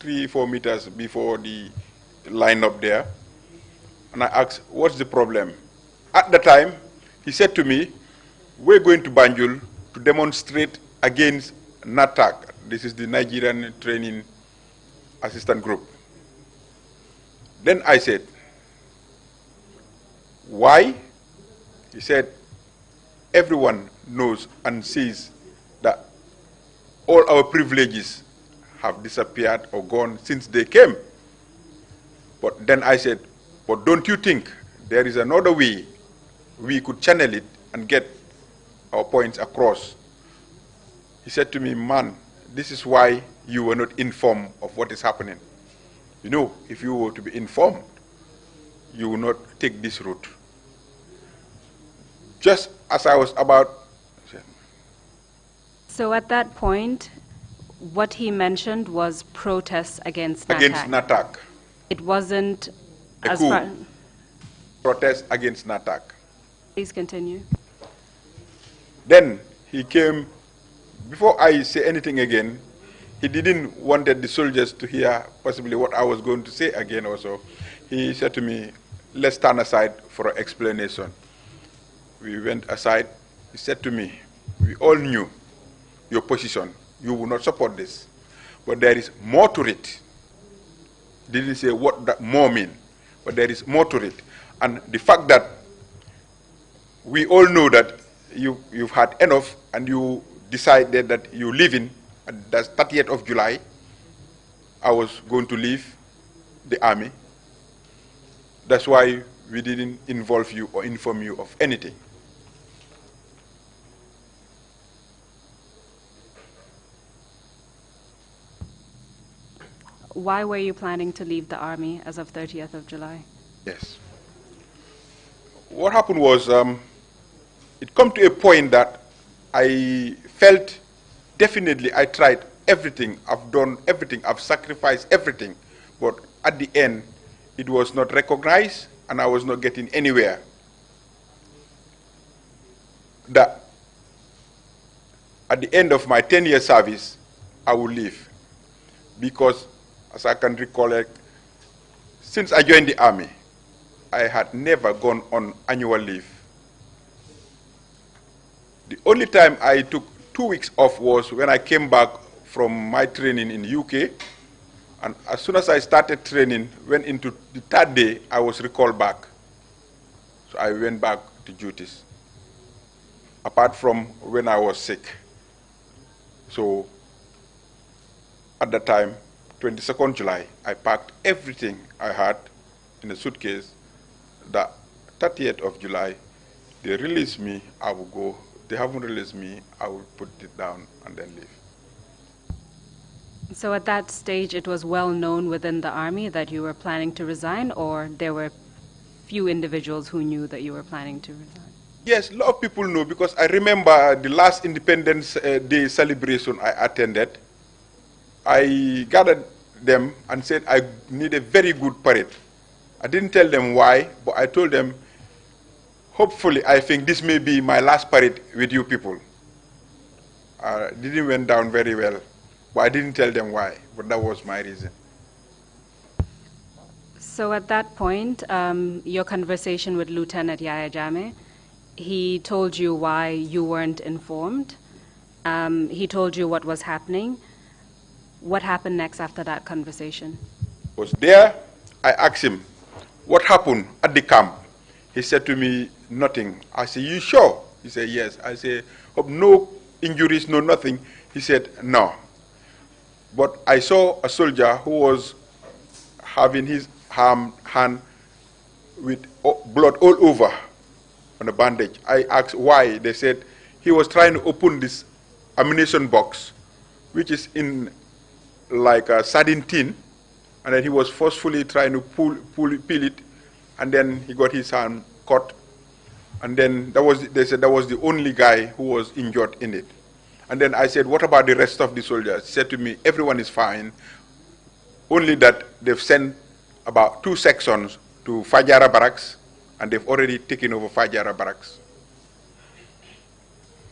3-4 meters before the line up there. And I asked, what's the problem? At the time, he said to me, we're going to Banjul to demonstrate against NATAC. This is the Nigerian Training Assistant Group. Then I said, why? He said, everyone knows and sees that all our privileges have disappeared or gone since they came. But then I said, but don't you think there is another way we could channel it and get our points across? He said to me, man, this is why you were not informed of what is happening. You know, if you were to be informed, you will not take this route. Just as I was about... So at that point, what he mentioned was protests against NATAC. Against NATAC. It wasn't a as coup. far... Protest against NATAC. Please continue. Then he came, before I say anything again, he didn't wanted the soldiers to hear possibly what I was going to say again also. He said to me, let's stand aside for an explanation. We went aside. He said to me, we all knew your position. You will not support this. But there is more to it. Didn't say what that more mean, but there is more to it. And the fact that we all know that you've had enough and you decided that you're leaving, and that's 30th of July, I was going to leave the army. That's why we didn't involve you or inform you of anything. Why were you planning to leave the army as of 30th of July? Yes. What happened was come to a point that I felt definitely I tried everything, I've done everything, I've sacrificed everything, but at the end, it was not recognized and I was not getting anywhere. That at the end of my 10-year service, I will leave. Because, as I can recollect, since I joined the Army, I had never gone on annual leave. The only time I took 2 weeks off was when I came back from my training in the UK, and as soon as I started training, went into the third day, I was recalled back. So I went back to duties, apart from when I was sick. So at that time, 22nd July, I packed everything I had in a suitcase. The 30th of July, they released me, I will go. They haven't released me, I will put it down and then leave. So at that stage, it was well known within the Army that you were planning to resign, or there were few individuals who knew that you were planning to resign? Yes, a lot of people know, because I remember the last Independence Day celebration I attended. I gathered them and said I need a very good parade. I didn't tell them why, but I told them, hopefully, I think this may be my last parade with you people. It didn't went down very well, but I didn't tell them why, but that was my reason. So at that point, your conversation with Lieutenant Yahya Jammeh, he told you why you weren't informed. He told you what was happening. What happened next after that conversation? Was there, I asked him, what happened at the camp? He said to me, nothing. I said, you sure? He said, yes. I said, hope no injuries, no nothing. He said, no. But I saw a soldier who was having his hand with blood all over on a bandage. I asked why. They said he was trying to open this ammunition box, which is in like a sardine tin, and then he was forcefully trying to peel it, and then he got his hand cut, and then they said that was the only guy who was injured in it. And then I said, what about the rest of the soldiers? He said to me, everyone is fine, only that they've sent about 2 sections to Fajara barracks, and they've already taken over Fajara barracks.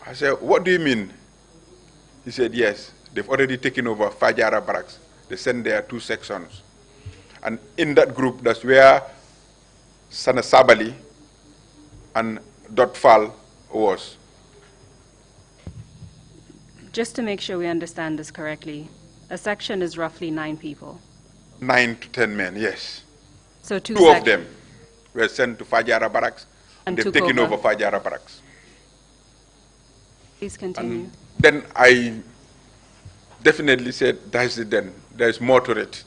I said, what do you mean? He said, yes, they've already taken over Fajara barracks. They sent there 2 sections. And in that group, that's where Sana Sabali and Dotfal was. Just to make sure we understand this correctly, a section is roughly 9 people. 9 to 10 men, yes. So 2 of them were sent to Fajara barracks, and they've taken over Fajara barracks. Please continue. And then I definitely said, that's it then, there's more to it.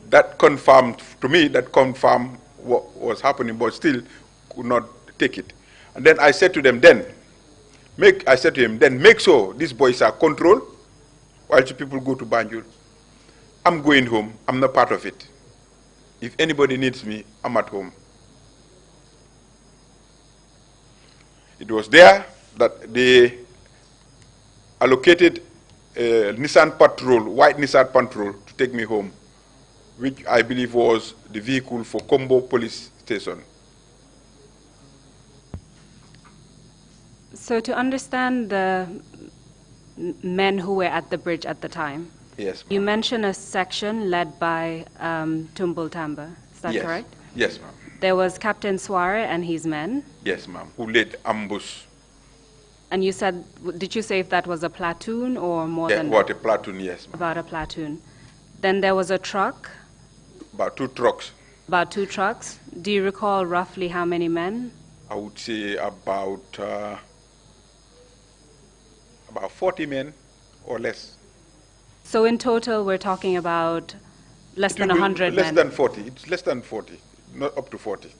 That confirmed, to me, that confirmed what was happening, but still could not take it. And then I said to them, make sure these boys are controlled while the people go to Banjul. I'm going home, I'm not part of it. If anybody needs me, I'm at home. It was there that they allocated a Nissan Patrol, white Nissan Patrol, to take me home, which I believe was the vehicle for Combo Police Station. So to understand the men who were at the bridge at the time, yes, you mentioned a section led by Tumbul Tamba, is that correct? Yes, ma'am. There was Captain Sware and his men? Yes, ma'am, who led ambush. And you said, did you say if that was a platoon or more than that? About a platoon, yes, ma'am. About a platoon. Then there was a truck? About 2 trucks. About 2 trucks. Do you recall roughly how many men? I would say about 40 men or less. So in total, we're talking about less than 100 men? Less than 40. It's less than 40, not up to 40.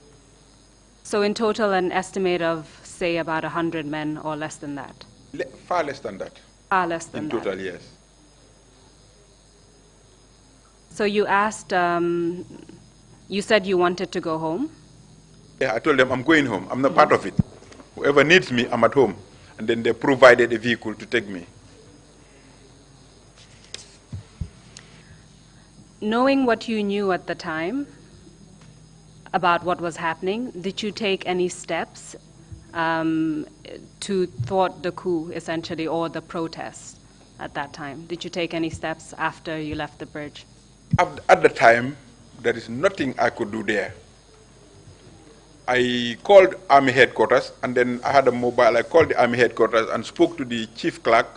So in total, an estimate of, say, about 100 men or less than that? Far less than that. Far less than that. In total, yes. So you asked, you said you wanted to go home? Yeah, I told them I'm going home. I'm not part of it. whoever needs me, I'm at home. And then they provided a vehicle to take me. Knowing what you knew at the time about what was happening, did you take any steps to thwart the coup, essentially, or the protest at that time? Did you take any steps after you left the bridge? At the time, there is nothing I could do there. I called Army headquarters, and then I had a mobile. I called the Army headquarters and spoke to the chief clerk,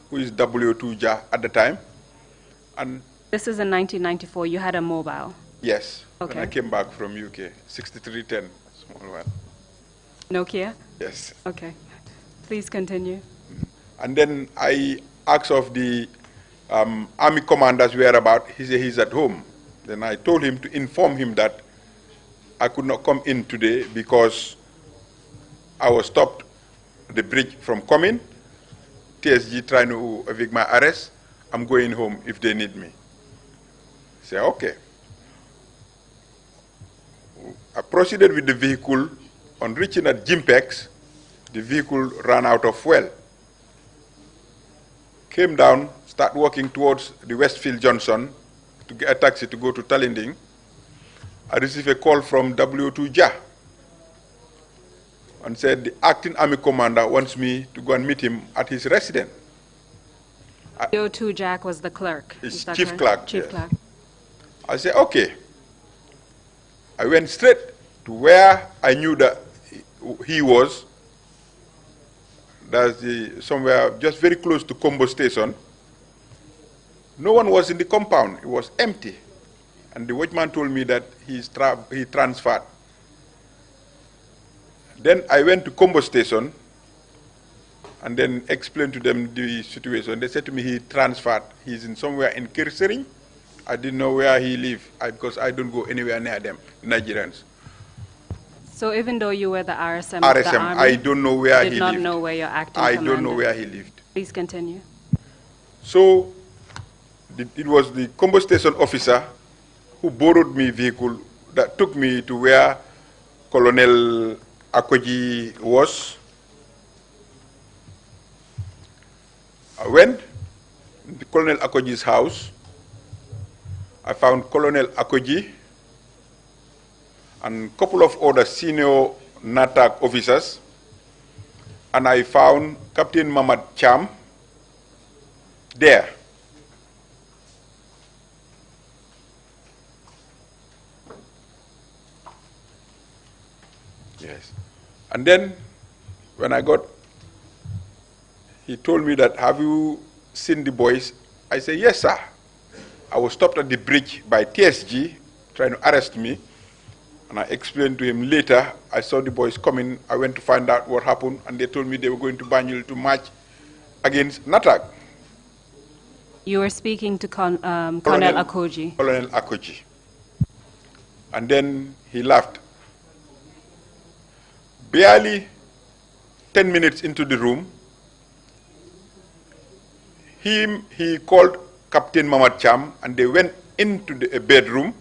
who is W2 JA at the time. And this is in 1994. You had a mobile? Yes. Okay. When I came back from UK, 6310, small one. Nokia? Yes. Okay. Please continue. And then I asked of the Army commander's whereabouts. He said he's at home. Then I told him to inform him that I could not come in today because I was stopped the bridge from coming. TSG trying to evict my arrest. I'm going home if they need me. I said, okay. I proceeded with the vehicle. On reaching at Jimpex, the vehicle ran out of fuel. Came down, start walking towards the Westfield Johnson to get a taxi to go to Talinding. I received a call from W2 JA and said the acting army commander wants me to go and meet him at his residence. W2 Jack was the clerk. His is that chief correct? clerk. Chief Yes. clerk. I said, okay. I went straight to where I knew that he was. That's somewhere just very close to Combo Station. No one was in the compound. It was empty. And the watchman told me that he transferred. Then I went to Combo Station and then explained to them the situation. They said to me he transferred. He's in somewhere in Kirsering. I didn't know where he lived because I don't go anywhere near them, Nigerians. So even though you were the RSM of the RSM, Army, I don't know where you he did not lived. know where your acting I commander... don't know where he lived. Please continue. So it was the Combo Station officer who borrowed me vehicle that took me to where Colonel Akoji was. I went to Colonel Akoji's house. I found Colonel Akoji and a couple of other senior NATAC officers. And I found Captain Mamad Cham there. Yes. And then when I got, he told me that, have you seen the boys? I said, yes, sir. I was stopped at the bridge by TSG trying to arrest me. And I explained to him later, I saw the boys coming. I went to find out what happened, and they told me they were going to Banjul to march against NATAC. You were speaking to Colonel Akoji. Colonel Akoji. And then he left. Barely 10 minutes into the room, he called Captain Mamad Cham, and they went into the bedroom.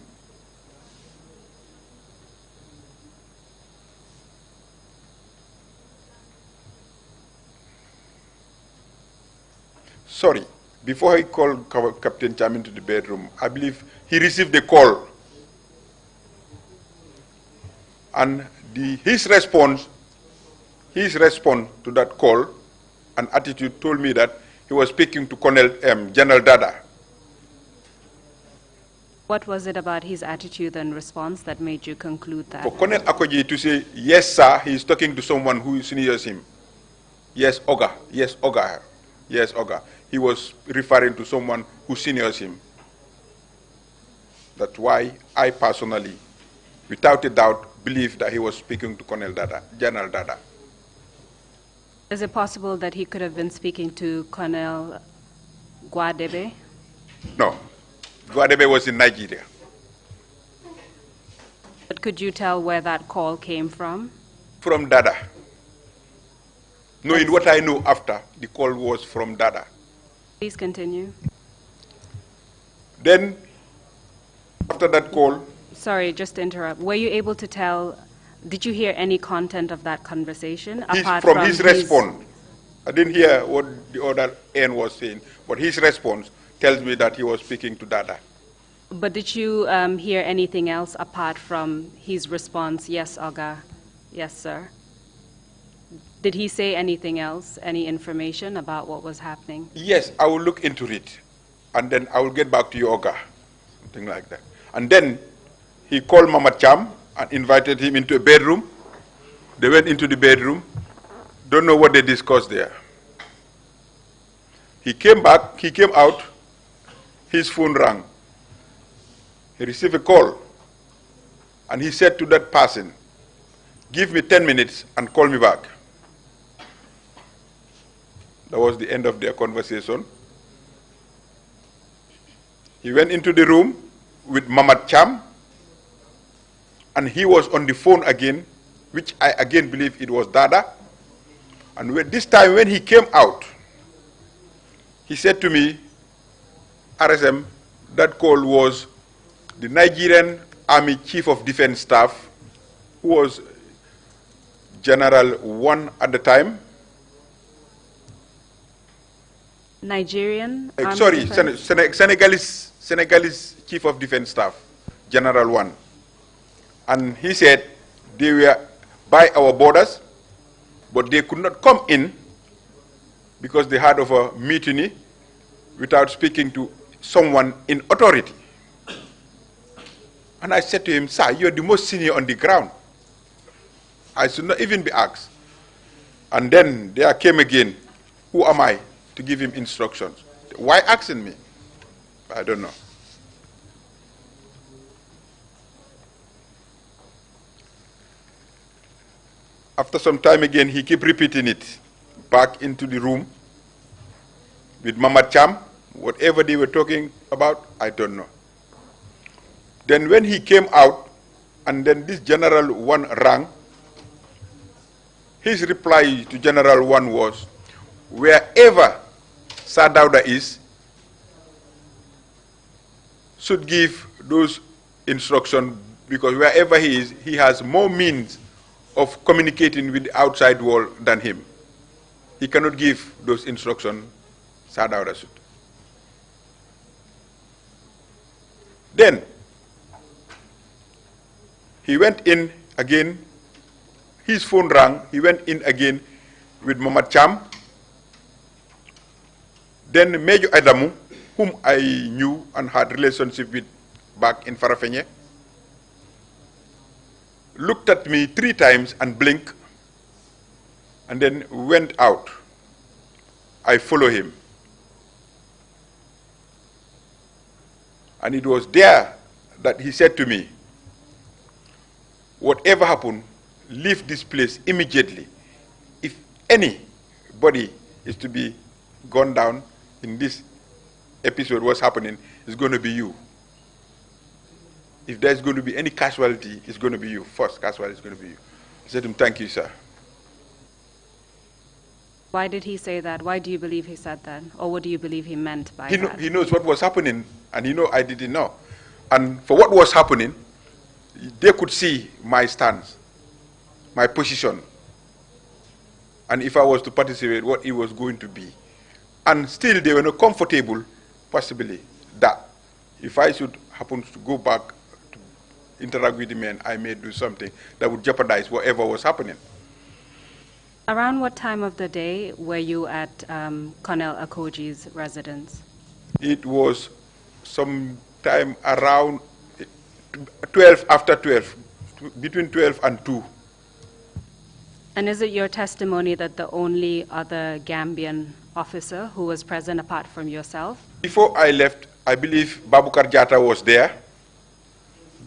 Sorry, before he called Captain Cham into the bedroom, I believe he received a call. And his response to that call and attitude told me that he was speaking to General Dada. What was it about his attitude and response that made you conclude that? For Colonel Akoji to say, yes, sir, he is talking to someone who seniors him. Yes, Oga. Yes, Oga. Yes, Oga. He was referring to someone who seniors him. That's why I personally, without a doubt, believe that he was speaking to Colonel Dada, General Dada. Is it possible that he could have been speaking to Colonel Guadebe? No. Guadebe was in Nigeria. But could you tell where that call came from? From Dada. Knowing what I know after, the call was from Dada. Please continue. Then, after that call... Sorry, just to interrupt. Were you able to tell Did you hear any content of that conversation From his response? I didn't hear what the other end was saying, but his response tells me that he was speaking to Dada. But did you hear anything else apart from his response, yes, Oga, yes, sir? Did he say anything else, any information about what was happening? Yes, I will look into it, and then I will get back to you, Oga, something like that. And then he called Mama Cham and invited him into a bedroom. They went into the bedroom. Don't know what they discussed there. He came back, he came out, his phone rang. He received a call, and he said to that person, give me 10 minutes and call me back. That was the end of their conversation. He went into the room with Mama Cham, and he was on the phone again, which I again believe it was Dada. And this time when he came out, he said to me, RSM, that call was the Nigerian Army Chief of Defense Staff, who was General 1 at the time. Nigerian? Sorry, Senegalese Chief of Defense Staff, General 1. And he said they were by our borders, but they could not come in because they had of a mutiny without speaking to someone in authority. And I said to him, sir, you're the most senior on the ground. I should not even be asked. And then there came again, who am I to give him instructions? Why asking me? I don't know. After some time again, he kept repeating it back into the room with Mama Cham. Whatever they were talking about, I don't know. Then when he came out, and then this General 1 rang, his reply to General 1 was, wherever Sir Dawda is, should give those instructions, because wherever he is, he has more means of communicating with the outside world than him. He cannot give those instructions, Sir Dawda should. Then, he went in again, his phone rang, he went in again with Mama Cham. Then Major Adamu, whom I knew and had relationship with back in Farafenye, looked at me 3 times and blinked, and then went out. I follow him. And it was there that he said to me, whatever happened, leave this place immediately. If anybody is to be gone down in this episode, what's happening, is going to be you. If there's going to be any casualty, it's going to be you. First casualty is going to be you. I said to him, thank you, sir. Why did he say that? Why do you believe he said that? Or what do you believe he meant by that? He knows what was happening, and I didn't know. And for what was happening, they could see my stance, my position, and if I was to participate, what it was going to be. And still they were not comfortable, possibly, that if I should happen to go back to interact with the men, I may do something that would jeopardize whatever was happening. Around what time of the day were you at Colonel Akoji's residence? It was sometime around 12, after 12, between 12 and 2. And is it your testimony that the only other Gambian officer who was present apart from yourself? Before I left, I believe Babukar Jata was there.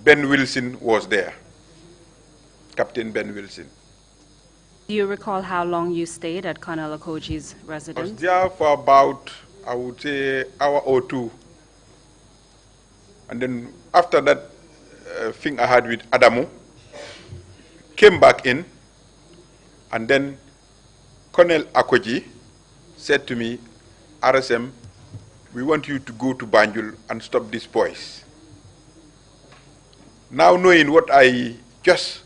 Ben Wilson was there. Captain Ben Wilson. Do you recall how long you stayed at Colonel Akoji's I was residence? there for about, I would say, hour or 2. And then after that thing I had with Adamu, came back in, and then Colonel Akoji said to me, RSM, we want you to go to Banjul and stop these boys. Now knowing what I just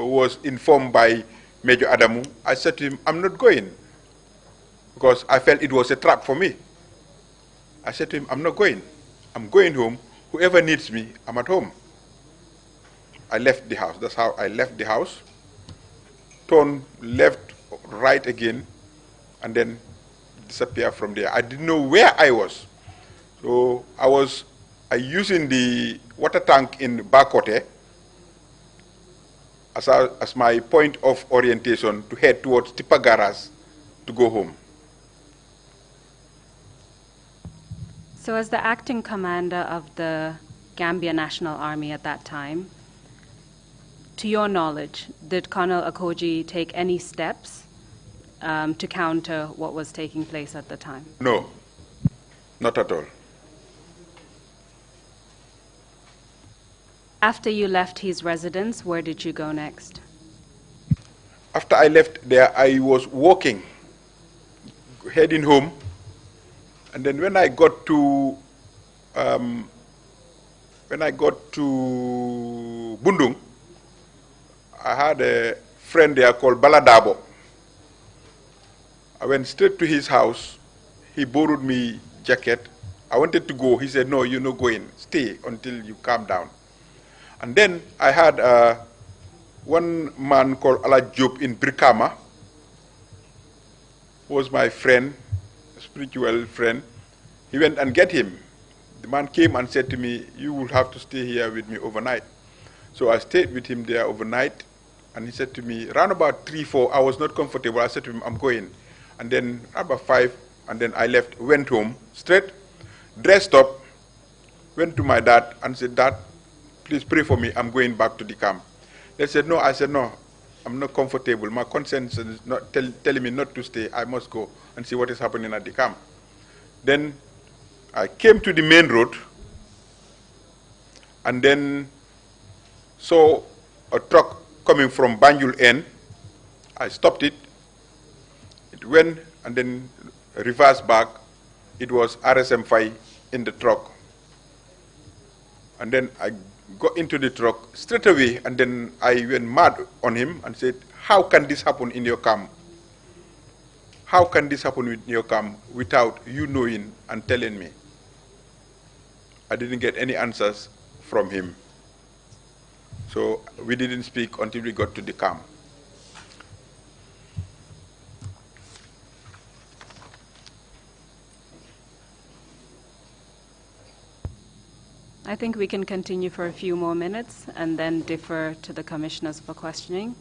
was informed by Major Adamu, I said to him, I'm not going, because I felt it was a trap for me. I said to him, I'm not going. I'm going home. Whoever needs me, I'm at home. I left the house. That's how I left the house. Turned left, right again, and then disappeared from there. I didn't know where I was. So I was using the water tank in Bakote as my point of orientation to head towards Tipagaras to go home. So as the acting commander of the Gambia National Army at that time, to your knowledge, did Colonel Akoji take any steps to counter what was taking place at the time? No, not at all. After you left his residence, where did you go next? After I left there, I was walking, heading home, and then when I got to Bundung, I had a friend there called Baladabo. I went straight to his house. He borrowed me jacket. I wanted to go. He said, no, you're not going. Stay until you calm down. And then I had one man called Alajub in Brikama, who was my friend, a spiritual friend. He went and get him. The man came and said to me, you will have to stay here with me overnight. So I stayed with him there overnight, and he said to me, around about 3, 4, I was not comfortable. I said to him, I'm going. And then about 5, and then I left, went home, straight, dressed up, went to my dad and said, Dad, please pray for me, I'm going back to the camp. They said, no. I said, no, I'm not comfortable. My conscience is not telling me not to stay. I must go and see what is happening at the camp. Then I came to the main road, and then saw a truck coming from Banjul end. I stopped it. It went and then reversed back. It was RSM-5 in the truck. And then I got into the truck straight away, and then I went mad on him and said, how can this happen in your camp? How can this happen in your camp without you knowing and telling me? I didn't get any answers from him. So we didn't speak until we got to the camp. I think we can continue for a few more minutes and then defer to the commissioners for questioning.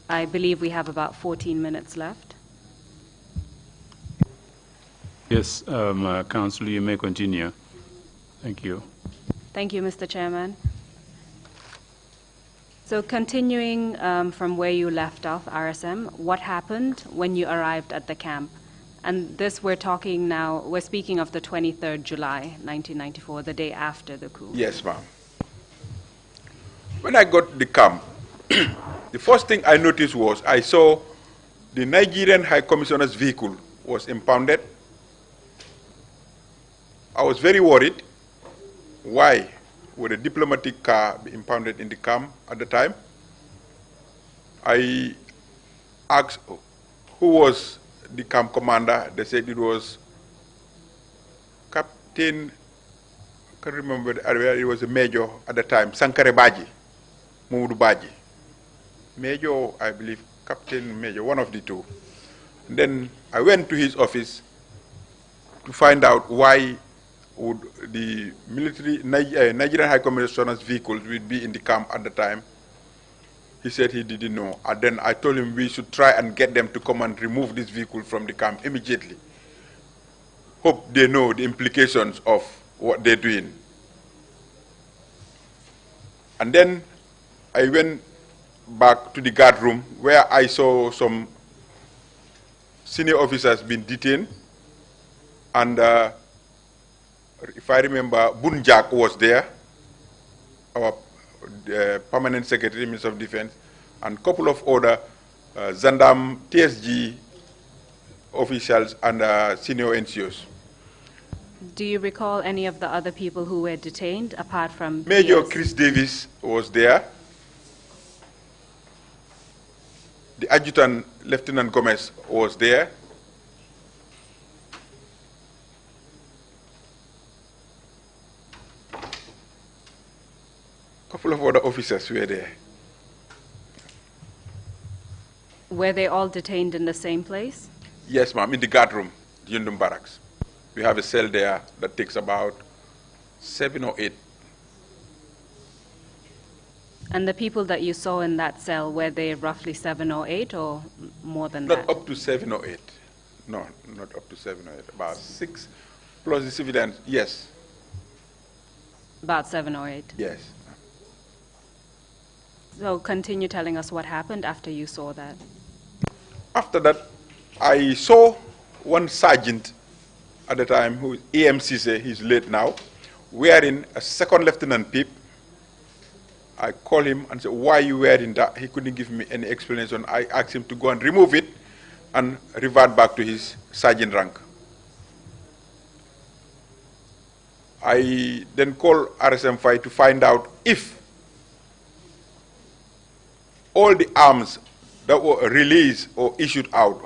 I believe we have about 14 minutes left. Yes, Councillor, you may continue. Thank you. Thank you, Mr. Chairman. So continuing from where you left off, RSM, what happened when you arrived at the camp? And this we're speaking of the 23rd July, 1994, the day after the coup. Yes, ma'am. When I got to the camp, the first thing I noticed was I saw the Nigerian High Commissioner's vehicle was impounded. I was very worried. Why would a diplomatic car be impounded in the camp at the time? I asked who was the camp commander. They said it was Captain, I can't remember, it was a major at the time, Sankare Baji, Mumudu Baji. Major, I believe, Captain Major, one of the two. And then I went to his office to find out why would the military, Nigerian High Commissioner's vehicles would be in the camp at the time. He said he didn't know. And then I told him we should try and get them to come and remove this vehicle from the camp immediately. Hope they know the implications of what they're doing. And then I went back to the guard room where I saw some senior officers being detained. And if I remember, Bunjak was there, our permanent secretary, Minister of Defense, and a couple of other Zandam, TSG officials and senior NCOs. Do you recall any of the other people who were detained apart from Major PS? Chris Davis was there. The adjutant, Lieutenant Gomez, was there. A couple of other officers were there. Were they all detained in the same place? Yes, ma'am, in the guard room, Yundum Barracks. We have a cell there that takes about 7 or 8. And the people that you saw in that cell, were they roughly 7 or 8 or more than Not that? up to 7 or 8. No, not up to 7 or 8. About 6 plus the civilians. Yes. About 7 or 8. Yes. So continue telling us what happened after you saw that. After that, I saw one sergeant at the time, who AMCC, he's late now, wearing a second lieutenant pip. I called him and said, why are you wearing that? He couldn't give me any explanation. I asked him to go and remove it and revert back to his sergeant rank. I then called RSM-5 to find out if all the arms that were released or issued out,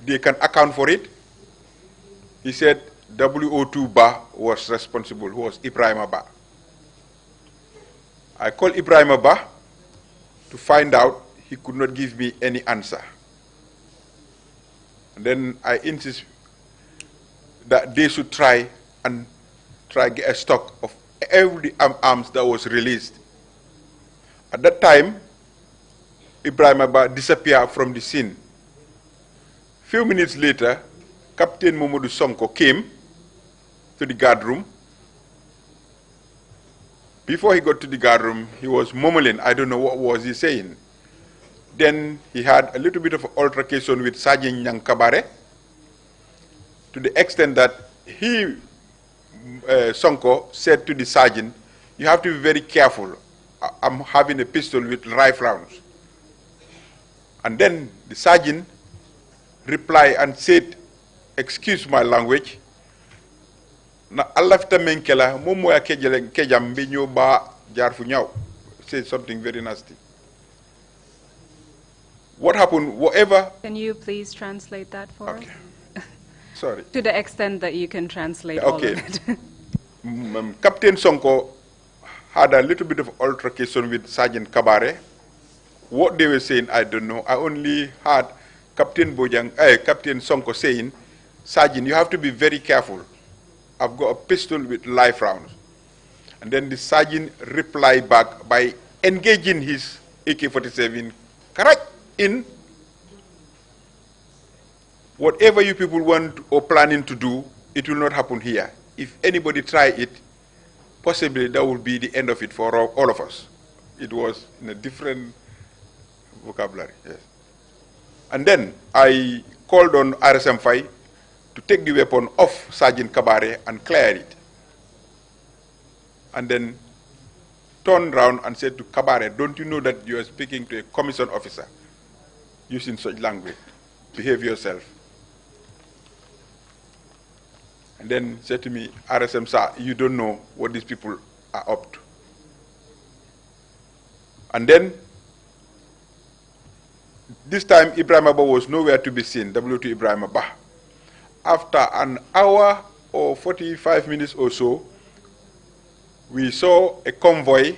they can account for it. He said WO2 Ba was responsible, who was Ibrahim Ba. I called Ibrahim Ba to find out. He could not give me any answer. And then I insist that they should try get a stock of every arms that was released. At that time, Ibrahim Ba disappeared from the scene. Few minutes later, Captain Momodu Sonko came to the guard room. Before he got to the guard room, he was mumbling. I don't know what was he saying. Then he had a little bit of altercation with Sergeant Nyankabare, to the extent that Sonko said to the sergeant, you have to be very careful. I'm having a pistol with rifle rounds. And then the sergeant replied and said, excuse my language, na alafta menkela momo ya kejam binyo ba jarfu nyaw. Said something very nasty. What happened, whatever. Can you please translate that for us? Sorry. To the extent that you can translate all of it. Captain Sonko had a little bit of altercation with Sergeant Kabare. What they were saying, I don't know. I only heard Captain Sonko saying, Sergeant, you have to be very careful. I've got a pistol with live rounds. And then the sergeant replied back by engaging his AK-47 correct in whatever you people want or planning to do, it will not happen here. If anybody try it, possibly that will be the end of it for all of us. It was in a different vocabulary, yes. And then I called on RSM-5 to take the weapon off Sergeant Kabare and clear it. And then turned around and said to Kabare, don't you know that you are speaking to a commissioned officer using such language? Behave yourself. And then said to me, RSM, sir, you don't know what these people are up to. And then, this time Ibrahim Abba was nowhere to be seen, W2 Ibrahim Abba. After an hour or 45 minutes or so, we saw a convoy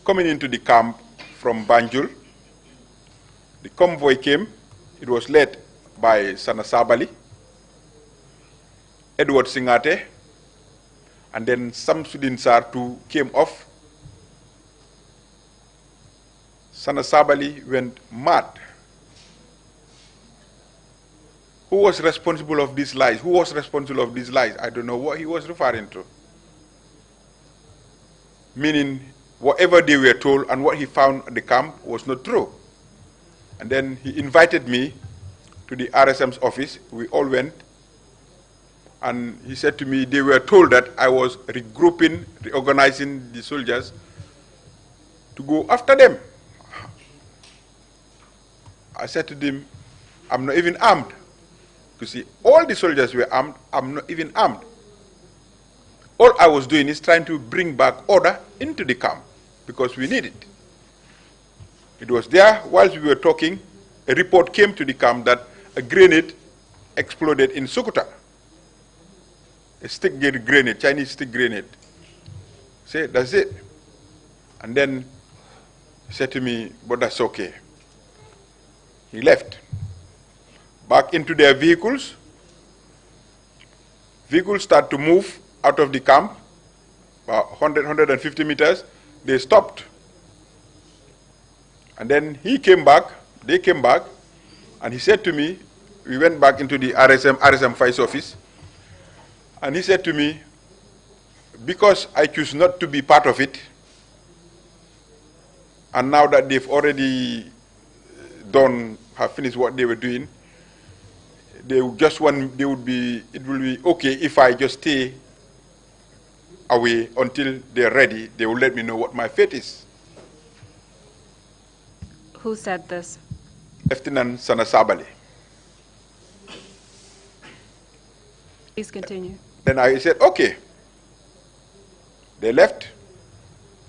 coming into the camp from Banjul. The convoy came. It was led by Sana Sabali, Edward Singate, and then Samsudin Sartu came off. Sana Sabali went mad. Who was responsible of these lies? Who was responsible of these lies? I don't know what he was referring to. Meaning, whatever they were told and what he found at the camp was not true. And then he invited me to the RSM's office. We all went. And he said to me, they were told that I was regrouping, reorganizing the soldiers to go after them. I said to them, I'm not even armed. You see, all the soldiers were armed, I'm not even armed. All I was doing is trying to bring back order into the camp, because we need it. It was there whilst we were talking, a report came to the camp that a grenade exploded in Sukuta. A stick grenade, Chinese stick grenade. Say, that's it. And then he said to me, but that's okay. He left. Back into their vehicles. Vehicles start to move out of the camp, about 100, 150 meters. They stopped. And then he came back, they came back, and he said to me, we went back into the RSM 5's office, and he said to me, because I choose not to be part of it, and now that they've already have finished what they were doing, it will be okay if I just stay away until they're ready. They will let me know what my fate is. Who said this? Lieutenant Sanasabali. Please continue. Then I said, okay. They left.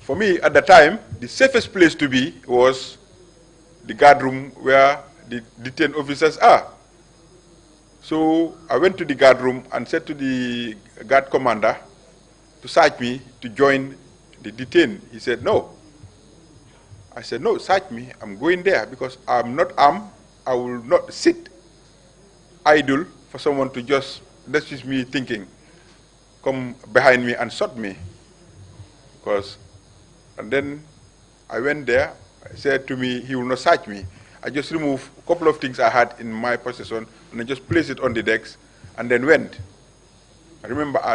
For me, at the time, the safest place to be was the guard room where the detained officers are. So I went to the guard room and said to the guard commander to search me to join the detained. He said, no. I said, no, search me. I'm going there because I'm not armed. I will not sit idle for someone to just, that's just me thinking, come behind me and shot me. And then I went there. He said to me, he will not search me. I just removed a couple of things I had in my possession and I just placed it on the decks and then went. I remember I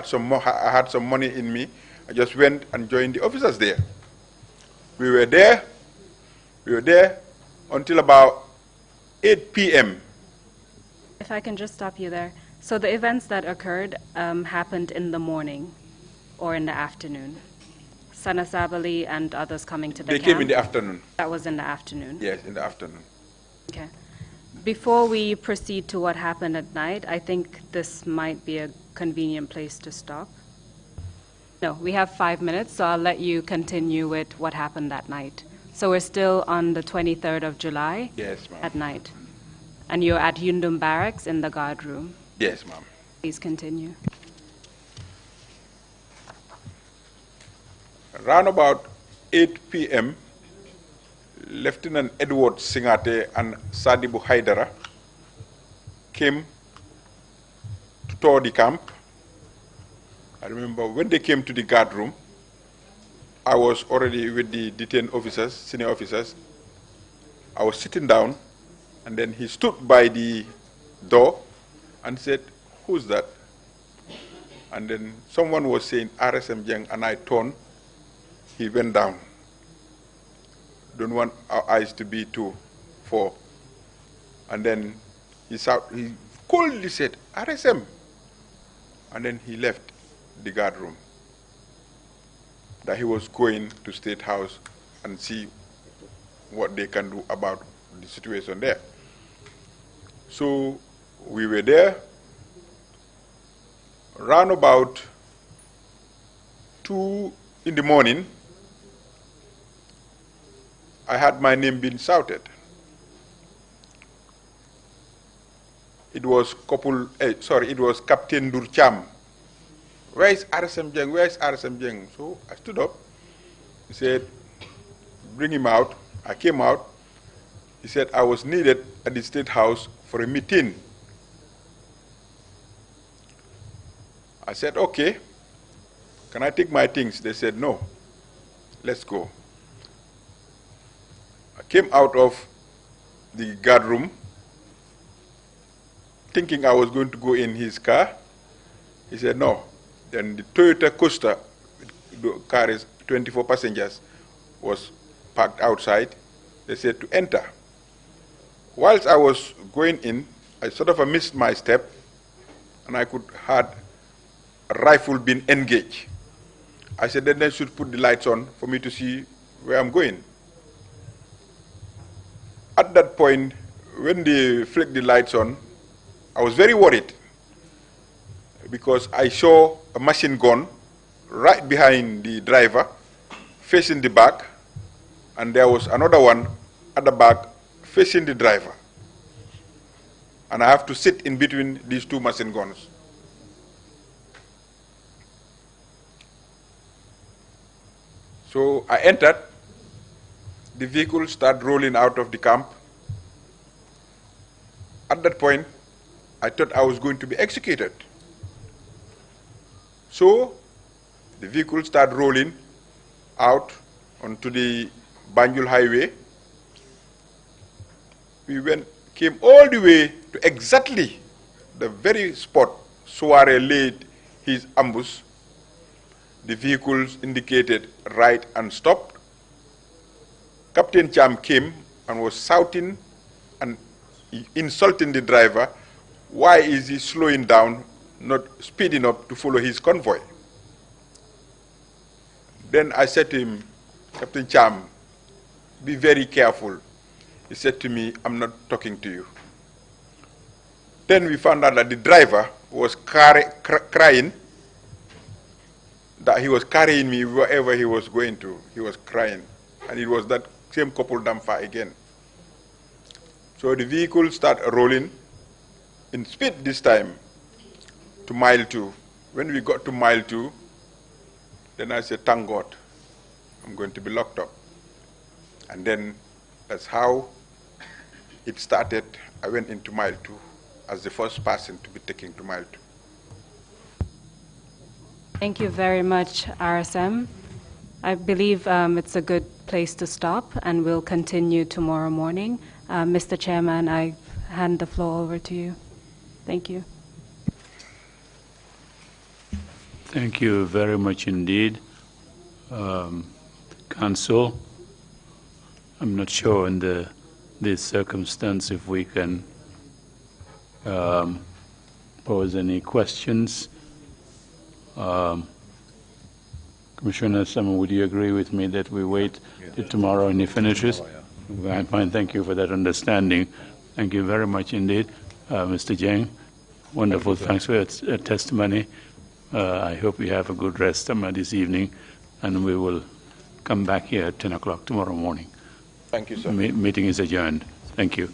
had some money in me. I just went and joined the officers there. We were there until about 8 p.m. If I can just stop you there. So the events that occurred happened in the morning or in the afternoon? Sanasabali and others coming to the camp? They came in the afternoon. That was in the afternoon? Yes, in the afternoon. Okay. Before we proceed to what happened at night, I think this might be a convenient place to stop. No, we have 5 minutes, so I'll let you continue with what happened that night. So we're still on the 23rd of July? Yes, ma'am. At night. And you're at Yundum Barracks in the guard room? Yes, ma'am. Please continue. Around about 8 p.m., Lieutenant Edward Singate and Sadibu Haidara came to tour the camp. I remember when they came to the guard room, I was already with the detained officers, senior officers. I was sitting down, and then he stood by the door and said, who's that? And then someone was saying, RSM Jeng, and I turned. He went down. Don't want our eyes to be too far. And then he coldly said, RSM. And then he left the guard room. That he was going to State House and see what they can do about the situation there. So we were there. Round about 2 in the morning, I had my name being shouted. It was it was Captain Durcham. Where is RSM Jeng? Where is RSM Jeng? So I stood up. He said, bring him out. I came out. He said I was needed at the State House for a meeting. I said, okay. Can I take my things? They said, no. Let's go. I came out of the guard room thinking I was going to go in his car. He said, no. Then the Toyota Coaster, the car is 24 passengers, was parked outside. They said to enter. Whilst I was going in, I sort of missed my step, and I could had a rifle being engaged. I said, then they should put the lights on for me to see where I'm going. At that point, when they flicked the lights on, I was very worried because I saw a machine gun right behind the driver, facing the back, and there was another one at the back facing the driver. And I have to sit in between these two machine guns. So I entered, the vehicle started rolling out of the camp. At that point, I thought I was going to be executed. So the vehicle started rolling out onto the Banjul Highway. We came all the way to exactly the very spot Suare laid his ambush. The vehicles indicated right and stopped. Captain Cham came and was shouting and insulting the driver. Why is he slowing down, not speeding up to follow his convoy? Then I said to him, Captain Cham, be very careful. He said to me, I'm not talking to you. Then we found out that the driver was crying, that he was carrying me wherever he was going to. He was crying. And it was that same couple damper again. So the vehicle started rolling in speed this time to mile 2. When we got to mile 2, then I said, thank God, I'm going to be locked up. And then that's how it started. I went into mile 2 as the first person to be taken to mile 2. Thank you very much, RSM. I believe it's a good place to stop, and we'll continue tomorrow morning. Mr. Chairman, I hand the floor over to you. Thank you. Thank you very much indeed. Council, I'm not sure in this circumstance if we can pose any questions. Commissioner Sama, would you agree with me that we wait till tomorrow and he finishes? I'm fine. Thank you for that understanding. Thank you very much indeed. Mr. Jang, wonderful. Thanks for your testimony. I hope you have a good rest this evening, and we will come back here at 10 o'clock tomorrow morning. Thank you, sir. Meeting is adjourned. Thank you.